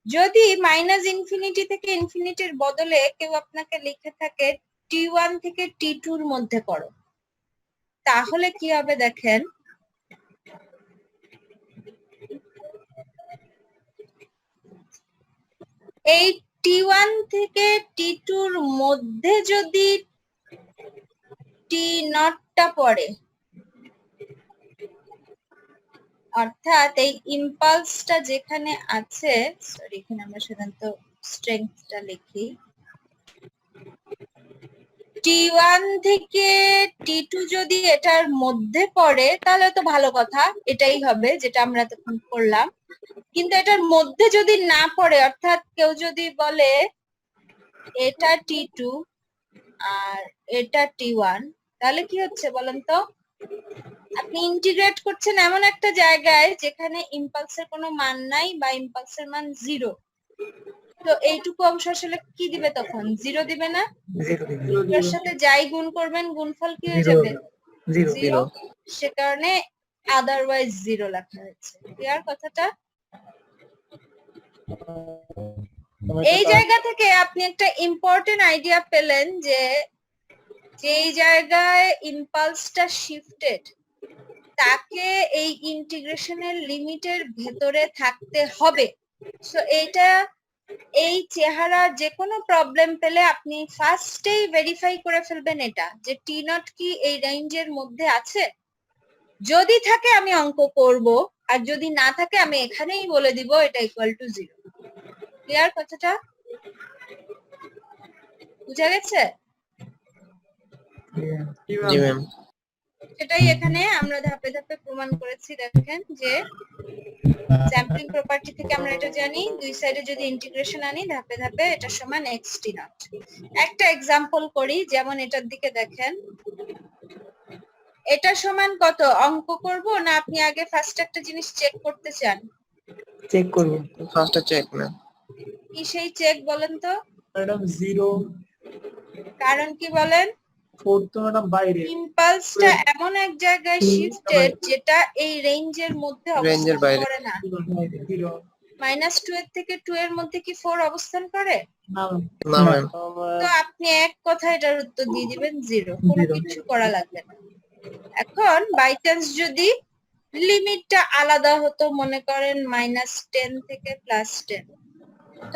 যদি মাইনাস ইনফিনিটি থেকে ইনফিনিটির বদলে কেউ আপনাকে লিখে থাকে T1 থেকে T2 এর মধ্যে করো, তাহলে কি হবে দেখেন। এই T1 থেকে T2 এর মধ্যে যদি T0 টা পড়ে, অর্থাৎ এই ইম্পালসটা যেখানে আছে, সরি এখানে আমরা সাধারণত স্ট্রেংথটা লিখি, T1 থেকে T2 যদি এটার মধ্যে পড়ে তাহলে তো ভালো কথা, এটাই হবে যেটা আমরা এতক্ষণ করলাম। কিন্তু এটার মধ্যে যদি না পড়ে, অর্থাৎ কেউ যদি বলে এটা T2 আর এটা T1, তাহলে কি হচ্ছে বলেন তো? আপনি ইন্টিগ্রেট করছেন এমন একটা জায়গায় যেখানে ইম্পালসের কোনো মান নাই বা ইম্পালসের মান 0। তো এইটুকু অংশ আসলে কি দিবে তখন? 0 দিবে না? এর সাথে যাই গুণ করবেন গুণফল কি হয়ে যাবে? 0। সে কারণে আদারওয়াইজ 0 লেখা হয়েছে। ক্লিয়ার কথাটা? এই জায়গা থেকে আপনি একটা ইম্পর্টেন্ট আইডিয়া পেলেন যে যেই জায়গায় ইম্পালসটা শিফটেড তাকে এই ইন্টিগ্রেশনের লিমিটের ভেতরে থাকতে হবে। সো এইটা, এই চেহারা যে কোনো প্রবলেম পেলে আপনি ফার্স্টেই ভেরিফাই করে ফেলবেন এটা যে T0 কি এই রেঞ্জের মধ্যে আছে। যদি থাকে আমি অঙ্ক করব, আর যদি না থাকে আমি এখানেই বলে দিব এটা ইকুয়াল টু 0। ক্লিয়ার কথাটা? বুঝা গেছে? জি ম্যাম। সেটাই এখানে আমরা ধাপে ধাপে প্রমাণ করেছি। দেখেন যে স্যাম্পলিং প্রপার্টি থেকে আমরা এটা জানি, দুই সাইডে যদি ইন্টিগ্রেশন আনি ধাপে ধাপে এটা সমান x T0। একটা এক্সাম্পল করি, যেমন এটার দিকে দেখেন, এটা সমান কত? অঙ্ক করব না আপনি আগে ফার্স্ট একটা জিনিস চেক করতে চান? চেক করব। First check ma'am. কি সেই চেক বলেন তো? ম্যাডাম 0 কারণ কি বলেন? 4 তো ম্যাডাম বাইরে। ইম্পালসটা এমন এক জায়গায় শিফটেড যেটা এই রেঞ্জের মধ্যে রেঞ্জের অবস্থান বাইরে। করে না। 0 -2 এর থেকে 2 এর মধ্যে কি 4 অবস্থান করে? না না ম্যাম। তো আপনি এক কথা এটার উত্তর দিয়ে দিবেন 0, কোনো কিছু করা লাগবে না। এখন বাই চান্স যদি লিমিটটা আলাদা হতো, মনে করেন -10 থেকে +10,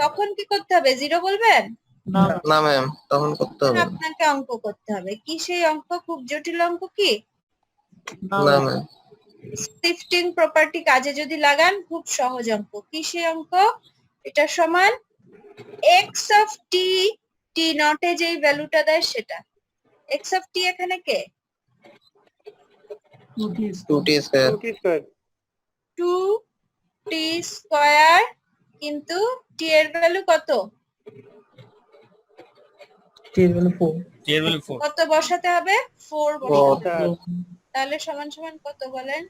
তখন কি করতে হবে? 0 বলবেন? না না ম্যাম, তখন করতে হবে। আপনাকে অঙ্ক করতে হবে। কি সেই অঙ্ক? খুব জটিল অঙ্ক কি? না ম্যাম। শিফটিং প্রপার্টি কাজে যদি লাগান খুব সহজ অঙ্ক। কি সেই অঙ্ক? এটা সমান x অফ t, T0 এ যেই ভ্যালুটা দেয় সেটা। x অফ t এখানে কে? 2t square. 2t square. 2t square, কিন্তু t এর ভ্যালু কত? t এর ভ্যালু 4। কত বসাতে হবে? 4 বসাতে হবে। তাহলে সমান সমান কত বলেন?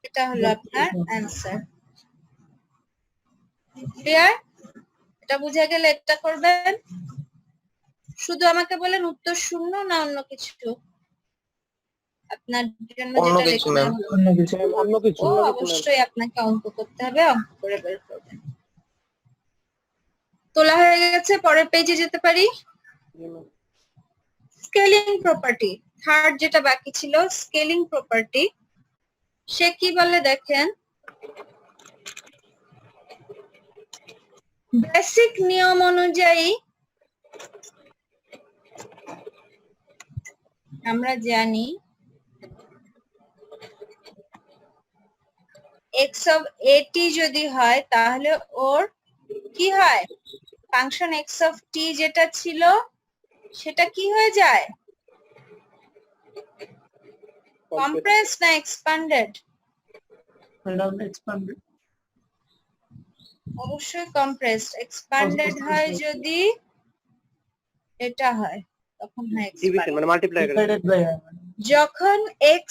এটা হলো আপনার অ্যান্সার। ক্লিয়ার? এটা বুঝে গেলে এটা করবেন। শুধু আমাকে বলেন উত্তর শূন্য না অন্য কিছু? আপনার জন্য অন্য যেটা কিছু, লিখতে ম্যাম। হলো। অন্য কিছু। অন্য কিছু। ও অবশ্যই আপনাকে অঙ্ক করতে হবে, অঙ্ক করে বের করবেন। তোলা হয়ে গেছে, পরের পেজে যেতে পারি। স্কেলিং প্রপার্টি, থার্ড যেটা বাকি ছিল, স্কেলিং প্রপার্টি। সে কি বলে দেখেন, বেসিক নিয়ম অনুযায়ী আমরা জানি x অফ at যদি হয় তাহলে ওর কি হয়? ফাংশন x অফ t যেটা ছিল সেটা কি হয়ে যায়? কম্প্রেস না এক্সপ্যান্ডেড? Madam expanded. অবশ্যই কম্প্রেসড। এক্সপ্যান্ডেড হয় যদি এটা হয়, তখন হয় ডিভিশন expanded। মানে মাল্টিপ্লাই করে। ডিভাইডেড বাই যখন x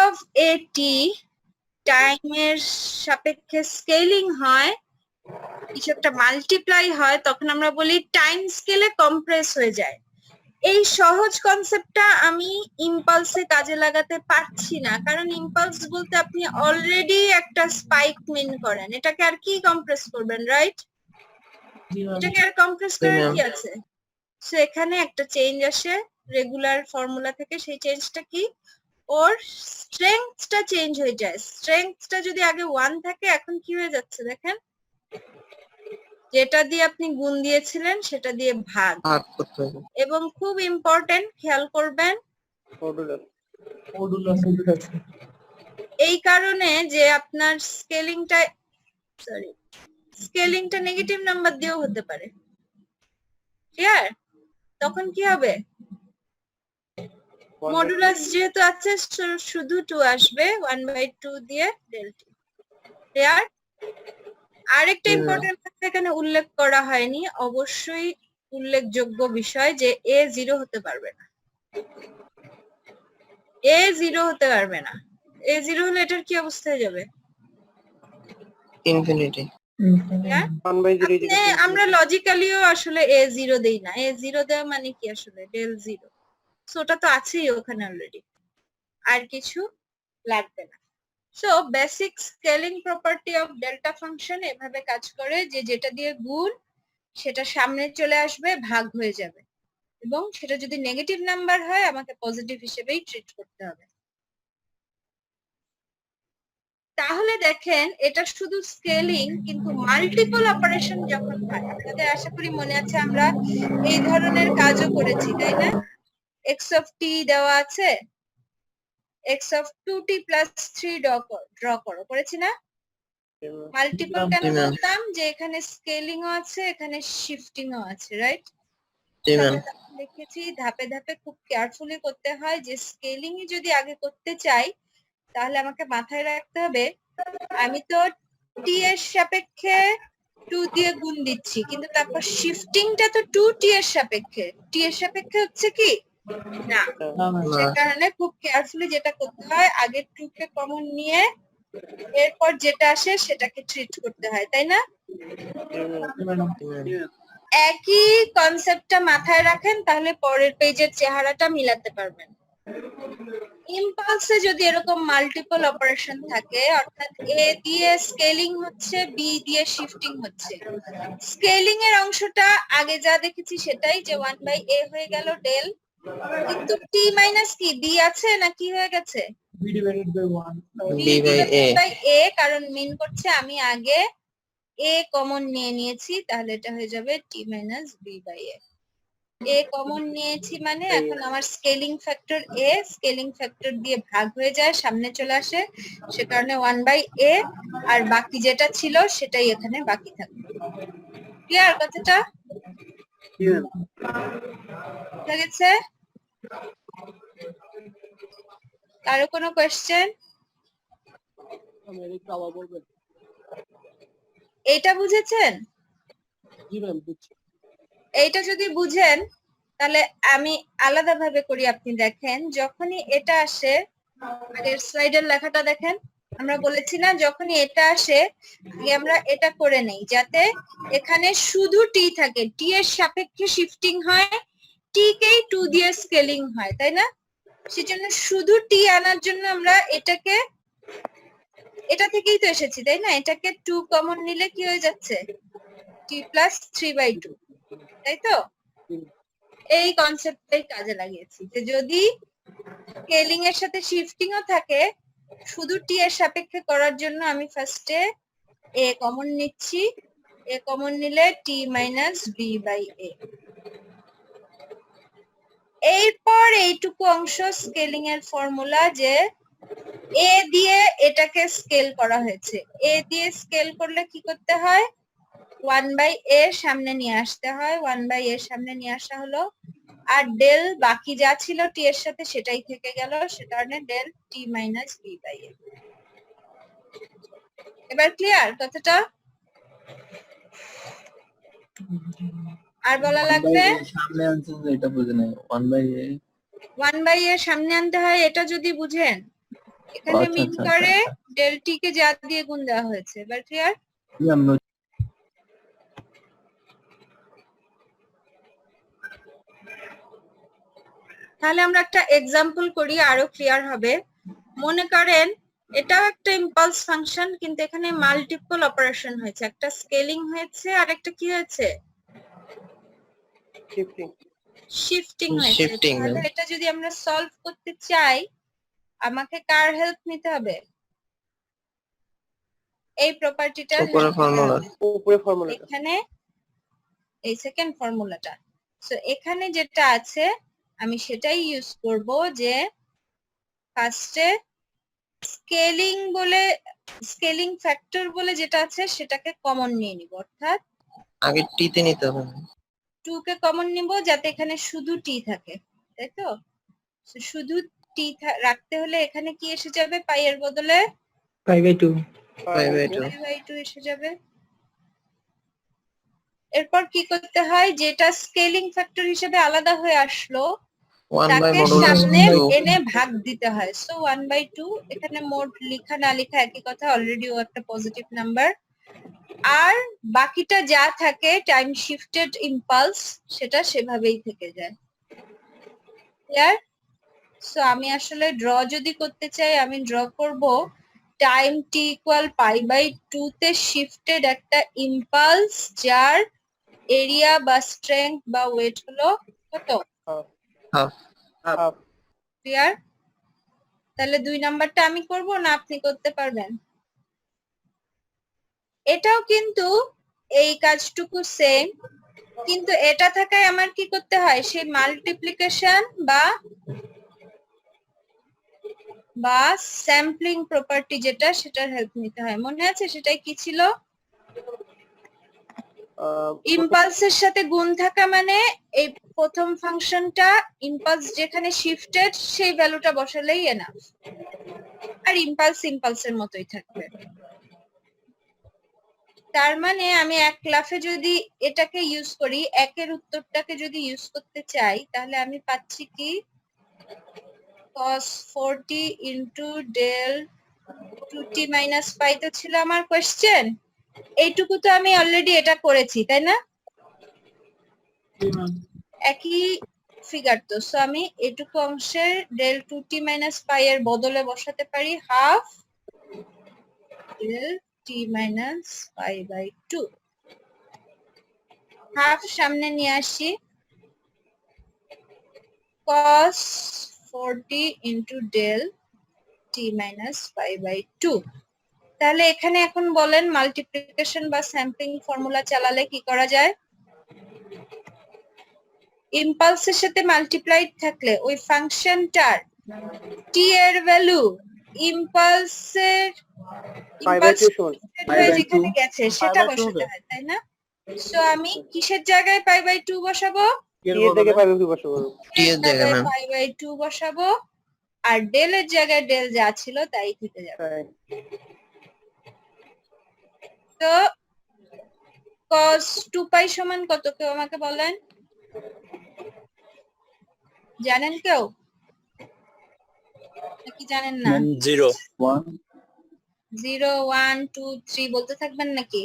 অফ at টাইমের সাপেক্ষে স্কেলিং হয়, কিছু একটা মাল্টিপ্লাই হয়, তখন আমরা বলি টাইম স্কেলে কম্প্রেস হয়ে যায়। এই সহজ কনসেপ্টটা আমি ইম্পালসে কাজে লাগাতে পারছি না, কারণ ইম্পালস বলতে আপনি অলরেডি একটা স্পাইক মিন করেন, এটাকে আর কি কম্প্রেস করবেন, রাইট? জি ম্যাম। এটাকে আর কম্প্রেস জি, করার ma'am. কি আছে? সো এখানে একটা চেঞ্জ আসে রেগুলার ফর্মুলা থেকে, সেই চেঞ্জটা কি, ওর স্ট্রেংথটা চেঞ্জ হয়ে যায়। স্ট্রেংথটা যদি আগে 1 থাকে, এখন কি হয়ে যাচ্ছে দেখেন, যেটা দিয়ে আপনি গুণ দিয়েছিলেন সেটা দিয়ে ভাগ। ভাগ করতে হবে। এবং খুব ইম্পর্টেন্ট, খেয়াল করবেন মডুলাস এই কারণে যে আপনার স্কেলিংটা নেগেটিভ নাম্বার দিয়েও হতে পারে, ক্লিয়ার? তখন কি হবে, মডুলাস যেহেতু আছে শুধু 2 আসবে, 1/2 দিয়ে del t, ক্লিয়ার? আরেকটা হুম। ইম্পর্টেন্ট এখানে উল্লেখ করা হয়নি, অবশ্যই উল্লেখযোগ্য বিষয়, যে a 0 হতে পারবে না। a 0 হতে পারবে না। a 0 হলে এটার কি অবস্থা হয়ে যাবে? ইনফিনিটি। হ্যাঁ? 1/0 আমরা লজিক্যালিও আসলে a 0 দেই না। a 0 দেওয়া মানে কি আসলে, del 0। সো ওটা তো আছেই ওখানে অলরেডি, আর কিছু লাগবে না। So basic scaling property of delta function এভাবে কাজ করে যে যেটা দিয়ে গুণ সেটা সামনে চলে আসবে, ভাগ হয়ে যাবে, এবং সেটা যদি নেগেটিভ নাম্বার হয় আমাকে পজিটিভ হিসেবেই ট্রিট করতে হবে। তাহলে দেখেন এটা শুধু স্কেলিং, কিন্তু মাল্টিপল অপারেশন যখন হয়, আপনাদের আশা করি মনে আছে আমরা এই ধরনের কাজও করেছি, তাই না? x of t দেওয়া আছে, x of 2t plus 3 draw করো, করেছি না? মাল্টিপল কেন জি, ma'am. বলতাম, যে এখানে স্কেলিং ও আছে, এখানে শিফটিং ও আছে, রাইট? জি ম্যাম। লিখেছি ধাপে ধাপে খুব কেয়ারফুলি করতে হয়, যে স্কেলিং যদি আগে করতে চাই তাহলে আমাকে মাথায় রাখতে হবে আমি তো t এর সাপেক্ষে 2 দিয়ে গুণ দিচ্ছি, কিন্তু তারপর শিফটিংটা তো 2t এর সাপেক্ষে, t এর সাপেক্ষে হচ্ছে কি না। সে কারণে খুব কেয়ারফুলি যেটা করতে হয়, আগে 2 কে কমন নিয়ে এরপর যেটা আসে সেটাকে ট্রিট করতে হয়, তাই না? একই কনসেপ্টটা মাথায় রাখেন, তাহলে পরের পেজের চেহারাটা মিলাতে পারবেন। ইম্পালসে যদি এরকম মাল্টিপল অপারেশন থাকে, অর্থাৎ a দিয়ে স্কেলিং হচ্ছে, b দিয়ে শিফটিং হচ্ছে, স্কেলিং এর অংশটা আগে যা দেখেছি সেটাই, যে 1/a হয়ে গেল ডেল, কিন্তু t মাইনাস কি b আছে না কি হয়ে গেছে, b divided by 1 b by a। কারণ মিন করছে আমি আগে a কমন নিয়ে নিয়েছি, তাহলে এটা হয়ে যাবে t minus b by a। a common নিয়েছি মানে এখন আমার scaling factor a, scaling factor দিয়ে ভাগ হয়ে যায়, সামনে চলে আসে, সে কারণে 1/a, আর বাকি যেটা ছিল সেটাই এখানে বাকি থাকবে। ক্লিয়ার কথাটা? বুঝা গেছে? কারো কোনো কোয়েশ্চেন? এইটা বুঝেছেন? এইটা যদি বুঝেন তাহলে আমি আলাদাভাবে করি, আপনি দেখেন যখনই এটা আসে, আগের স্লাইডের লেখাটা দেখেন, আমরা বলেছি না যখনই এটা আসে আগে আমরা এটা করে নেই, যাতে এখানে শুধু টি থাকে, টি এর সাপেক্ষে শিফটিং হয়, টি কেই 2 দিয়ে স্কেলিং হয়, তাই না? সেজন্য শুধু টি আনার জন্য আমরা এটাকে, এটা থেকেই তো এসেছি তাই না, এটাকে 2 কমন নিলে কি হয়ে যাচ্ছে, t প্লাস 3/2, তাই তো? এই কনসেপ্টটাই কাজে লাগিয়েছি, যে যদি স্কেলিং এর সাথে শিফটিং ও থাকে, শুধু টি এর সাপেক্ষে করার জন্য আমি ফার্স্টে a কমন নিচ্ছি, a কমন নিলে t minus b by a। এরপর এইটুকু অংশ স্কেলিং এর ফর্মুলা, যে a দিয়ে এটাকে স্কেল করা হয়েছে, a দিয়ে স্কেল করলে কি করতে হয়, 1/a সামনে নিয়ে আসতে হয়, 1/a সামনে নিয়ে আসা হলো, আর ডেল বাকি যা ছিল টি এর সাথে সেটাই থেকে গেল, সে কারণে del t minus b by a। এবার ক্লিয়ার কথাটা? আর বলা লাগবে? সামনে আনছেন যে এটা বুঝে নাই 1/a 1/a সামনে আনতে হয়, এটা যদি বুঝেন, এখানে আচ্ছা, মিন আচ্ছা, করে আচ্ছা। ডেল টি কে যা দিয়ে গুণ দেওয়া হয়েছে। এবার ক্লিয়ার? আমরা তাহলে আমরা একটা এক্সাম্পল করি, আরো ক্লিয়ার হবে। মনে করেন এটাও একটা ইম্পালস ফাংশন, কিন্তু এখানে মাল্টিপল অপারেশন হয়েছে, একটা স্কেলিং হয়েছে আর একটা কি হয়েছে, শিফটিং। শিফটিং হয়েছে। Shifting, তাহলে ma'am. এটা যদি আমরা সলভ করতে চাই, আমাকে কার হেল্প নিতে হবে? এই প্রপার্টিটার উপরের ফর্মুলা। উপরে ফর্মুলা। এখানে এই সেকেন্ড ফর্মুলাটা। সো এখানে যেটা আছে আমি সেটাই ইউজ করব, যে ফার্স্টে স্কেলিং ফ্যাক্টর বলে যেটা আছে সেটাকে কমন নিয়ে নিব, অর্থাৎ আগে টি তে নিতে হবে। 2 কে কমন নিব যাতে এখানে শুধু টি থাকে, তাই তো? So, শুধু টি রাখতে হলে এখানে কি এসে যাবে পাই এর বদলে? π/2 5/2 π/2 এসে যাবে। এরপর কি করতে হয়, যেটা স্কেলিং ফ্যাক্টর হিসেবে আলাদা হয়ে আসলো 1 by তাকে modulus সামনে 2 এনে ভাগ দিতে হয়। সো 1/2, এখানে মোড লেখা না লেখা একই কথা, অলরেডি ও একটা পজিটিভ নাম্বার। আর বাকিটা যা থাকে টাইম শিফটেড ইম্পালস, সেটা সেভাবেই থেকে যায়। ক্লিয়ার? সো আমি আসলে ড্র যদি করতে চাই, আমি ড্র করব টাইম টি ইকুয়াল π/2 তে শিফটেড একটা ইম্পালস, যার এরিয়া বা স্ট্রেংথ বা ওয়েট হলো কত? হাফ। হাফ। ক্লিয়ার? তাহলে 2 নাম্বারটা আমি করব না আপনি করতে পারবেন? এটাও কিন্তু এই কাজটুকু সেম, কিন্তু এটা থাকায় আমার কি করতে হয়, সেই মাল্টিপ্লিকেশন বা স্যাম্পলিং প্রপার্টি যেটা, সেটার হেল্প নিতে হয়। মনে আছে সেটাই কি ছিল? ইম্পালসের সাথে গুণ থাকা মানে এই প্রথম ফাংশনটা ইম্পালস যেখানে শিফটেড সেই ভ্যালুটা বসালেই এনাফ, আর ইম্পালসের মতোই থাকবে। তার মানে আমি এক লাফে যদি এটাকে ইউজ করি, একের উত্তরটাকে যদি ইউজ করতে চাই, তাহলে আমি পাচ্ছি কি, cos 40 into del 2t minus pi তো ছিল আমার কোয়েশ্চেন। এইটুকু তো আমি অলরেডি এটা করেছি, তাই না? একই ফিগার তো। সো আমি এটুকু অংশের ডেল 2t মাইনাস পাই এর বদলে বসাতে পারি half del t minus π/2। Half সামনে নিয়ে আসি, cos 40 into del t minus π/2। তাহলে এখানে এখন বলেন মাল্টিপ্লিকেশন বা স্যাম্পলিং ফর্মুলা চালালে কি করা যায়? ইম্পালসের সাথে মাল্টিপ্লাইড থাকলে ওই ফাংশনটার টি এর ভ্যালু ইম্পালসের যেখানে গেছে সেটা বসাতে হয়, তাই না? সো আমি কিসের জায়গায় π/2 বসাবো? টি এর জায়গায় π/2 বসাবো। টি এর জায়গায় ম্যাম। π/2 বসাবো, আর ডেল এর জায়গায় ডেল যা ছিল তাই থেকে যাবে। তো cos 2π সমান কত, কেউ আমাকে বলেন? জানেন কেউ নাকি জানেন না? 0 0 1 2 3 বলতে থাকবেন নাকি?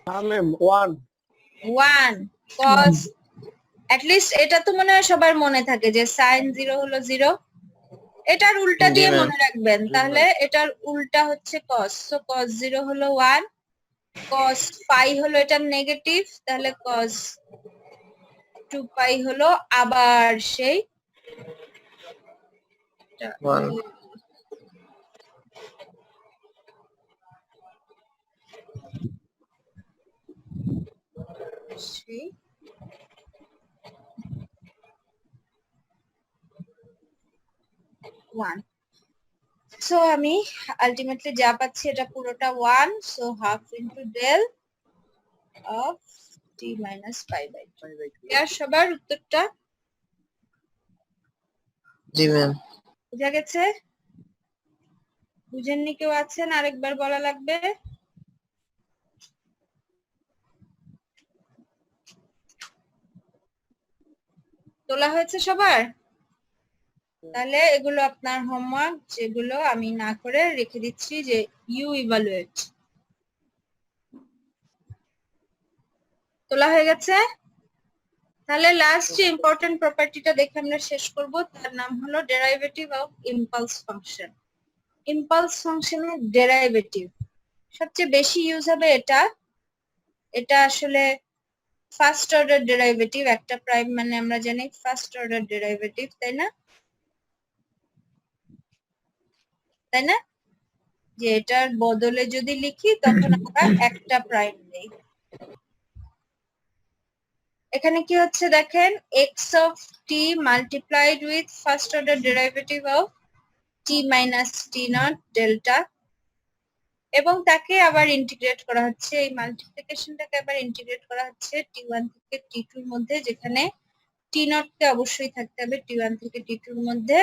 হ্যাঁ ম্যাম 1 1 cos, লিস্ট এটা তো মনে হয় সবার মনে থাকে যে sin 0 হলো 0। এটার উল্টা জি, দিয়ে ma'am. মনে রাখবেন, তাহলে এটার উল্টা হচ্ছে cos। সো cos 0 হলো 1, cos পাই হলো এটার নেগেটিভ, তাহলে cos 2π হলো আবার সেই 1 সেই 1। সো আমি আলটিমেটলি যা পাচ্ছি এটা পুরোটা 1, so half into del of t minus π/2। এর সবার উত্তরটা জি ম্যাম। বুঝা গেছে? বুঝেননি কেউ আছেন? আরেকবার বলা লাগবে। তোলা হয়েছে সবার? তাহলে এগুলো আপনার হোমওয়ার্ক, যেগুলো আমি না করে রেখে দিচ্ছি, যে ইউ ইভালুয়েট। তোলা হয়ে গেছে? তাহলে লাস্ট যে ইম্পর্টেন্ট প্রপার্টিটা দেখে আমরা শেষ করব, তার নাম হলো derivative of impulse function. Impulse ফাংশনের ডেরাইভেটিভ সবচেয়ে বেশি ইউজ হবে এটা। এটা আসলে ফার্স্ট অর্ডার ডেরাইভেটিভ, একটা প্রাইম মানে আমরা জানি ফার্স্ট অর্ডার ডেরাইভেটিভ, তাই না? তাই না, যে এটার বদলে যদি লিখি তখন আমরা একটা প্রাইম নেই। এখানে কি হচ্ছে দেখেন, x of T multiplied with first order derivative of T minus t not delta, এবং তাকে আবার ইন্টিগ্রেট করা হচ্ছে, এই মাল্টিপ্লিকেশনটাকে আবার ইন্টিগ্রেট করা হচ্ছে টি1 থেকে টি2 এর মধ্যে, যেখানে টি নট কে অবশ্যই থাকতে হবে টি1 থেকে টি2 এর মধ্যে।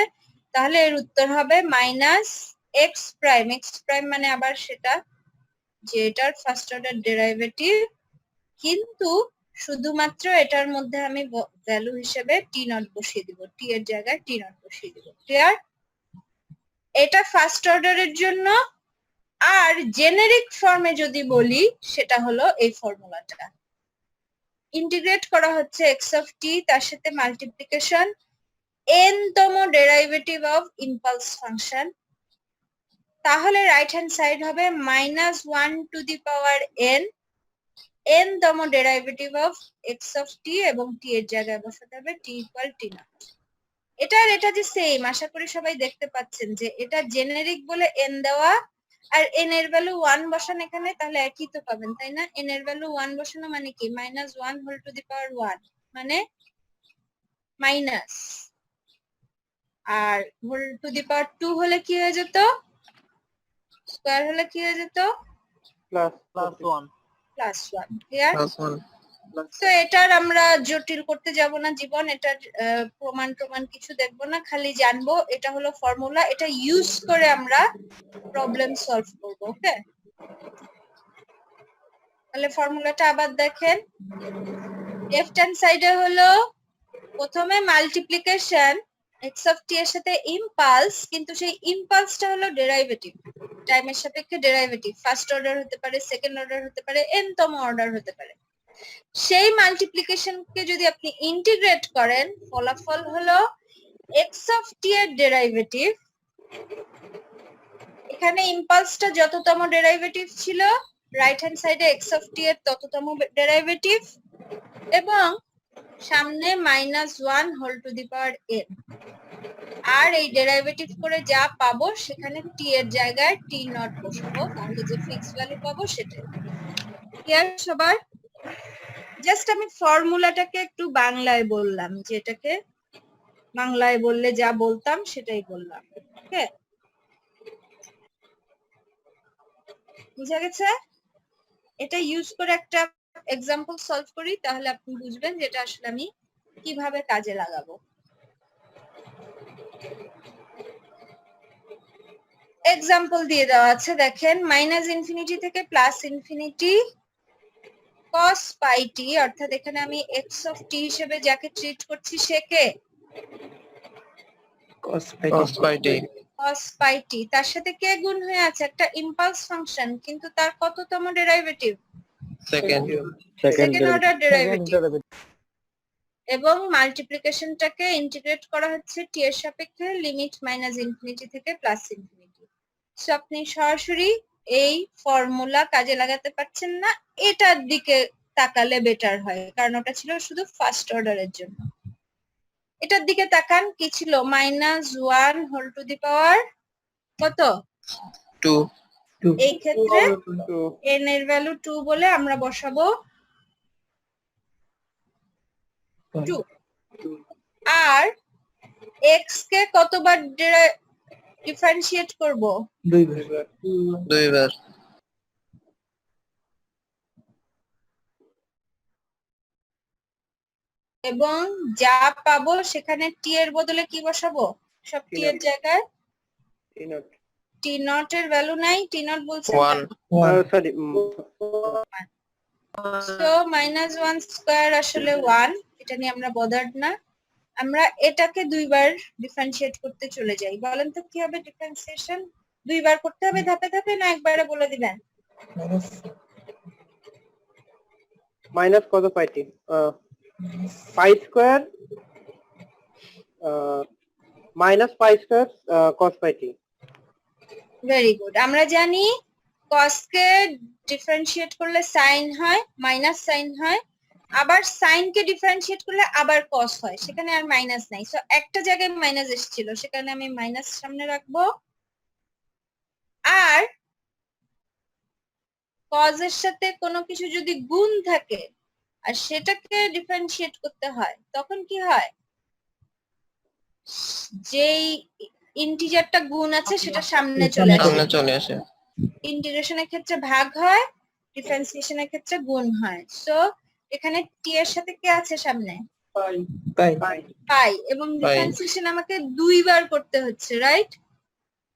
তাহলে এর উত্তর হবে minus x prime. X prime মানে আবার সেটা যে এটার ফার্স্ট অর্ডার ডেরাইভেটিভ, কিন্তু শুধুমাত্র এটার মধ্যে আমি ভ্যালু হিসেবে টি নট বসিয়ে দিব, টি এর জায়গায় টি নট বসিয়ে দিব। ক্লিয়ার? এটা ফার্স্ট অর্ডারের জন্য। আর জেনেরিক ফর্মে যদি বলি সেটা হলো এই ফর্মুলাটা, ইন্টিগ্রেট করা হচ্ছে এক্স অফ টি, তার সাথে মাল্টিপ্লিকেশন n তম ডেরাইভেটিভ অফ ইম্পালস ফাংশন। তাহলে রাইট হ্যান্ড সাইড হবে minus 1 two the power n তম ডেরাইভেটিভ অফ এক্স অফ টি, এবং টি এর জায়গায় বসাতে হবে টি ইকুয়াল টি নট। এটা যে সেম, আশা করি সবাই দেখতে পাচ্ছেন যে এটা জেনেরিক বলে n দেওয়া, আর n এর ভ্যালু 1 বসান এখানে, তাহলে একই তো পাবেন, তাই না? n এর ভ্যালু 1 বসানো মানে কি, minus 1 whole to the power 1 মানে মাইনাস, আর হোল টু দি পাওয়ার 2 হলে কি হয়ে যেত, স্কয়ার হলে কি হয়ে যেত, প্লাস প্লাস 1। ক্লিয়ার? +1 তো এটার আমরা জটিল করতে যাব না জীবন, এটার প্রমাণ কিছু দেখবো না, খালি জানবো এটা হলো ফর্মুলা, এটা ইউজ করে আমরা প্রবলেম সলভ করব। ওকে, তাহলে ফর্মুলাটা আবার দেখেন। লেফট হ্যান্ড সাইডে হলো প্রথমে মাল্টিপ্লিকেশন এক্স অফ টি এর সাথে ইম্পালস, কিন্তু সেই ইম্পালসটা হলো ডেরাইভেটিভ, টাইমের সাপেক্ষে ডেরাইভেটিভ, ফার্স্ট অর্ডার হতে পারে, সেকেন্ড অর্ডার হতে পারে, n তম অর্ডার হতে পারে। সেই মাল্টিপ্লিকেশনকে যদি আপনি ইন্টিগ্রেট করেন, ফলাফল হলো এক্স অফ টি এর ডেরাইভেটিভ। এখানে ইম্পালসটা যততম ডেরাইভেটিভ ছিল, রাইট হ্যান্ড সাইডে এক্স অফ টি এর তততম ডেরাইভেটিভ, এবং সামনে minus 1 whole to the power n। আর এই ডেরাইভেটিভ করে যা পাবো সেখানে টি এর জায়গায় টি নট বসাবো, তাহলে যে ফিক্স ভ্যালু পাবো সেটাই। ক্লিয়ার সবার? জাস্ট আমি ফর্মুলাটাকে একটু বাংলায় বললাম, যেটাকে বাংলায় বললে যা বলতাম সেটাই বললাম। ওকে, বুঝা গেছে? এটা ইউজ করে একটা এক্সাম্পল সলভ করি, তাহলে আপনি বুঝবেন যে এটা আসলে আমি কিভাবে কাজে লাগাবো। এক্সাম্পল দিয়ে দেওয়া আছে, দেখেন মাইনাস ইনফিনিটি থেকে plus infinity cos pi t, অর্থাৎ এখানে আমি x অফ t হিসেবে যাকে ট্রিট করছি সে কে, cos pi t cos pi t, তার সাথে কে গুণ হয়ে আছে, একটা ইম্পালস ফাংশন, কিন্তু তার কততম derivative, second second order derivative, এবং মাল্টিপ্লিকেশনটাকে ইন্টিগ্রেট করা হচ্ছে টি এর সাপেক্ষে লিমিট মাইনাস ইনফিনিটি থেকে প্লাস ইনফিনিটি। সো আপনি সরাসরি এই ফর্মুলা কাজে লাগাতে পারছেন না, এটার দিকে তাকালে বেটার হয়, কারণ ওটা ছিল শুধু ফার্স্ট অর্ডারের জন্য। এটার দিকে তাকান, কি ছিল, মাইনাস 1 হোল টু দি পাওয়ার কত, 2 এই ক্ষেত্রে n এর ভ্যালু 2 বলে আমরা বসাবো 2, আর x কে কতবার ডিফারেন্সিয়েট করব, 2 বার এবং যা পাবো সেখানে t এর বদলে কি বসাবো, সব t এর জায়গায় t নট এর ভ্যালু নাই, t নট বলছে 1 সরি, সো মাইনাস 1 স্কয়ার আসলে 1, এটা নিয়ে আমরা বদার্ড না। আমরা এটাকে দুইবার ডিফারেন্সিয়েট করতে চলে যাই। বলেন তো কি হবে ডিফারেন্সিয়েশন, দুইবার করতে হবে ধাপে ধাপে, না একবারে বলে দিবেন? মাইনাস কত pi t, pi square minus pi square cos pi t. Very good. আমরা জানি cos কে ডিফারেন্সিয়েট করলে সাইন হয়, মাইনাস সাইন হয়, আবার সাইন কে ডিফারেন্সিয়েট করলে আবার cos হয়, সেখানে আর মাইনাস নাই। সো একটা জায়গায় মাইনাস এসেছিল, সেখানে আমি মাইনাস সামনে রাখবো। আর cos এর সাথে কোনো কিছু যদি গুণ থাকে আর সেটাকে ডিফারেন্সিয়েট করতে হয়, তখন কি হয়, যেই ইন্টিজারটা গুণ আছে সেটা সামনে চলে আসে। সামনে চলে আসে। ইন্টিগ্রেশনের ক্ষেত্রে ভাগ হয়, ডিফারেন্সিয়েশনের ক্ষেত্রে গুণ হয়। সো এখানে টি এর সাথে কি আছে সামনে, পাই পাই পাই, এবং ডিফারেন্সিয়েশন আমাকে দুইবার করতে হচ্ছে, রাইট?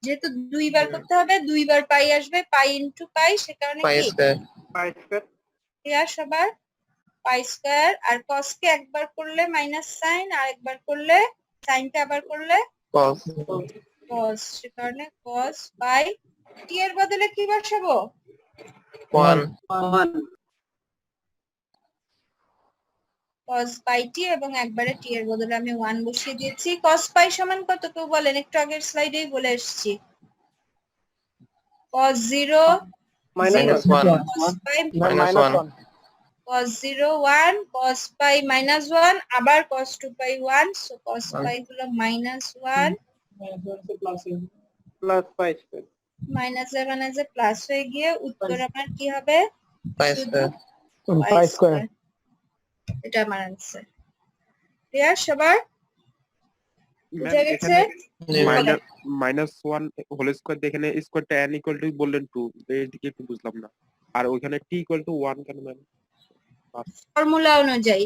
যেহেতু দুইবার করতে হবে, দুইবার পাই আসবে, পাই ইনটু পাই, সে কারণে পাই কি স্কয়ার পাই স্কোয়ার ক্লিয়ার সবার? Pi square. আর cos কে একবার করলে মাইনাস সাইন, আর একবার করলে সাইনটা আবার করলে কস cos, সে কারণে cos পাই। টি এর বদলে কি বসাবো? 1 cos পাই টি, এবং একবারে টি এর বদলে আমি 1 বসিয়ে দিয়েছি। cos পাই সমান কত কেউ বলেন? একটু আগের স্লাইডেই বলে এসেছি। cos 0 minus 1 cos pi minus 1 cos 0 1, cos pi minus 1, আবার cos 2 pi 1, so cos pi হলো minus 1, plus plus pi square minus এ প্লাস হয়ে গিয়ে উত্তর আমার কি হবে? পাই শুধু স্কয়ার পাই স্কয়ার। এটা আমার আনসার। ক্লিয়ার সবার? বুঝা গেছে? জি ম্যাম। -1 হোল স্কয়ার দিয়ে এখানে স্কয়ারটা n ইকুয়াল টু বললেন 2, এর দিকে একটু বুঝলাম না। আর ওইখানে t ইকুয়াল টু 1 কেন ম্যাম? ফর্মুলা অনুযায়ী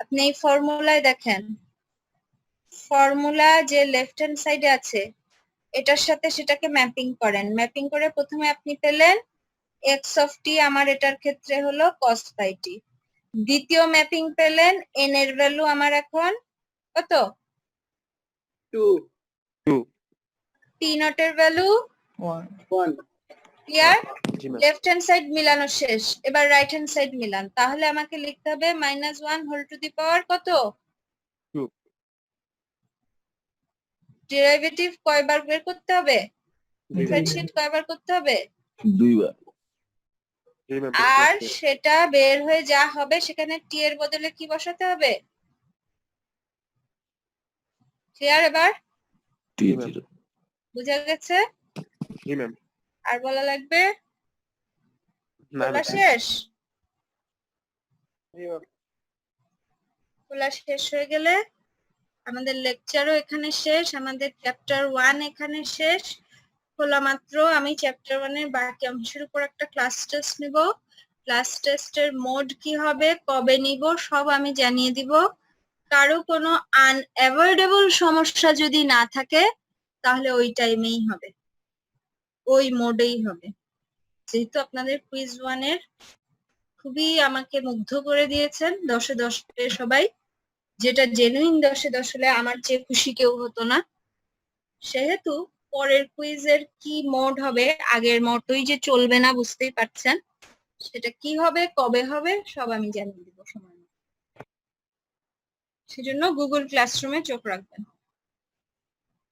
আপনি এই ফর্মুলায় দেখেন, ফর্মুলা যে লেফট হ্যান্ড সাইডে আছে এটার সাথে সেটাকে ম্যাপিং করেন। ম্যাপিং করে প্রথমে আপনি পেলেন x অফ t, আমার এটার ক্ষেত্রে হলো cos পাই t। দ্বিতীয় ম্যাপিং পেলেন n এর ভ্যালু আমার এখন কত? 2 t নট এর ভ্যালু 1 ক্লিয়ার? জি ম্যাম। লেফট হ্যান্ড সাইড মিলানো শেষ, এবার রাইট হ্যান্ড সাইড মিলান। তাহলে আমাকে লিখতে হবে -1 হোল টু দি পাওয়ার কত? 2 ডেরিভেটিভ কয়বার বের করতে হবে? ডিফারেন্সিয়েট কয়বার করতে হবে? দুইবার। জি ম্যাম। আর সেটা বের হয়ে যা হবে সেখানে টি এর বদলে কি বসাতে হবে? ক্লিয়ার এবার? বুঝা গেছে? জি ম্যাম। আর বলা লাগবে? না বলা ম্যাম। শেষ? বলা শেষ হয়ে গেলে আমাদের লেকচারও এখানে শেষ, আমাদের চ্যাপ্টার 1 এখানে শেষ। খোলা মাত্র আমি চ্যাপ্টার 1 এর বাকি অংশের উপর একটা ক্লাস টেস্ট নিব। ক্লাস টেস্টের মোড কি হবে, কবে নিব, সব আমি জানিয়ে দিব। কারো কোনো আনঅ্যাভয়েডেবল সমস্যা যদি না থাকে তাহলে ওই টাইমেই হবে, ওই মোডেই হবে। যেহেতু আপনাদের কুইজ 1 এর খুবই আমাকে মুগ্ধ করে দিয়েছেন, 10-এ 10 পেয়ে সবাই, যেটা জেনুইন 10-এ 10 হলে আমার চেয়ে খুশি কেউ হতো না। সেহেতু পরের কুইজের কি মোড হবে, আগের মতোই যে চলবে না বুঝতেই পারছেন। সেটা কি হবে, কবে হবে, সব আমি জানিয়ে দিব সময় মতো। সেজন্য গুগল ক্লাসরুমে চোখ রাখবেন।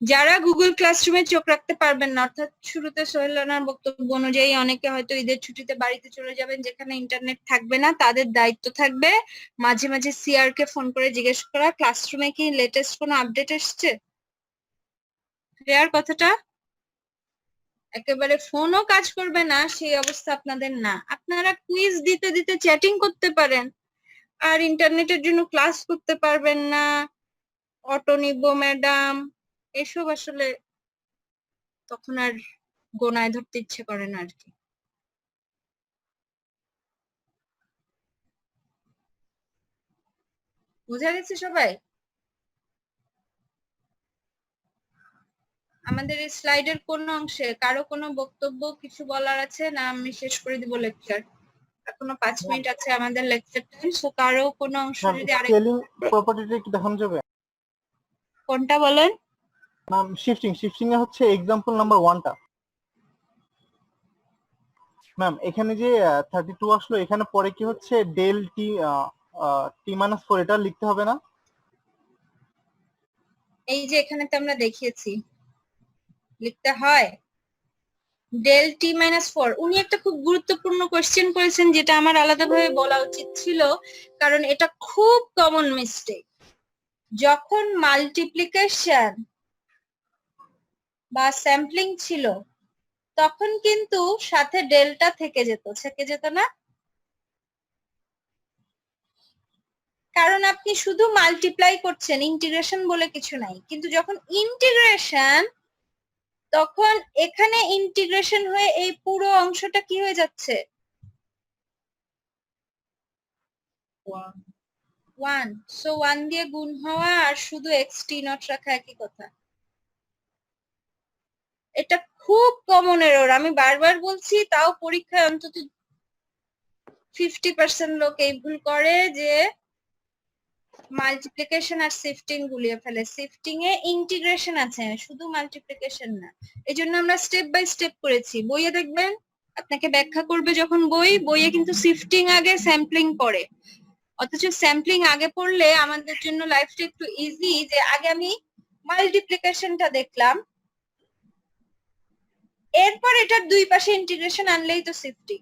যারা গুগল ক্লাসরুমে চোখ রাখতে পারবেন না, অর্থাৎ শুরুতে সোহেল রানার বক্তব্য অনুযায়ী অনেকে হয়তো ঈদের ছুটিতে বাড়িতে চলে যাবেন যেখানে ইন্টারনেট থাকবে না, তাদের দায়িত্ব থাকবে মাঝে মাঝে সিআর কে ফোন করে জিজ্ঞেস করা ক্লাসরুমে কি লেটেস্ট কোনো আপডেট এসছে। ক্লিয়ার কথাটা? একেবারে ফোনও কাজ করবে না সেই অবস্থা আপনাদের না। আপনারা কুইজ দিতে দিতে চ্যাটিং করতে পারেন, আর ইন্টারনেটের জন্য ক্লাস করতে পারবেন না, অটো নিব ম্যাডাম, এসব আসলে তখন আর গোনায় ধরতে ইচ্ছে করে না আর কি। বুঝা গেছে সবাই? আমাদের এই স্লাইডের কোন অংশে কারো কোনো বক্তব্য কিছু বলার আছে না? আমি শেষ করে দিব লেকচার। এখনো 5 মিনিট আছে আমাদের লেকচার টাইম। সো কারো কোনো অংশ যদি আরেক স্কেলিং প্রপার্টিটা একটু দেখানো যাবে? কোনটা বলেন? ম্যাম শিফটিং এ হচ্ছে एग्जांपल নাম্বার 1 টা। ম্যাম এখানে যে 32 আসলো, এখানে পরে কি হচ্ছে ডেল টি t-4 এটা লিখতে হবে না? এই যে এখানে তো আমরা দেখিয়েছি লিখতে হয় ডেল t-4। উনি একটা খুব গুরুত্বপূর্ণ কোশ্চেন করেছেন যেটা আমার আলাদাভাবে বলা উচিত ছিল, কারণ এটা খুব কমন মিস্টেক। যখন মাল্টিপ্লিকেশন বা স্যাম্পলিং ছিল তখন কিন্তু সাথে ডেল্টা থেকে যেত না, কারণ আপনি শুধু মাল্টিপ্লাই করছেন, ইন্টিগ্রেশন বলে কিছু নাই। কিন্তু যখন ইন্টিগ্রেশন, তখন এখানে ইন্টিগ্রেশন হয়ে এই পুরো অংশটা কি হয়ে যাচ্ছে? 1। সো 1 দিয়ে গুণ হওয়া আর শুধু xt0 রাখা একই কথা। এটা খুব কমন এরর, আমি বারবার বলছি, তাও পরীক্ষায় অন্তত 50% লোক এই ভুল করে যে মাল্টিপ্লিকেশন আর শিফটিং গুলিয়ে ফেলে। শিফটিং এ ইন্টিগ্রেশন আছে, শুধু মাল্টিপ্লিকেশন না। এই জন্য আমরা স্টেপ বাই স্টেপ করেছি। বইয়ে দেখবেন আপনাকে ব্যাখ্যা করবে যখন বইয়ে কিন্তু শিফটিং আগে স্যাম্পলিং পড়ে। অথচ স্যাম্পলিং আগে পড়লে আমাদের জন্য লাইফটা একটু ইজি, যে আগে আমি মাল্টিপ্লিকেশনটা দেখলাম, এরপর এটার দুই পাশে ইন্টিগ্রেশন আনলেই তো শিফটিং।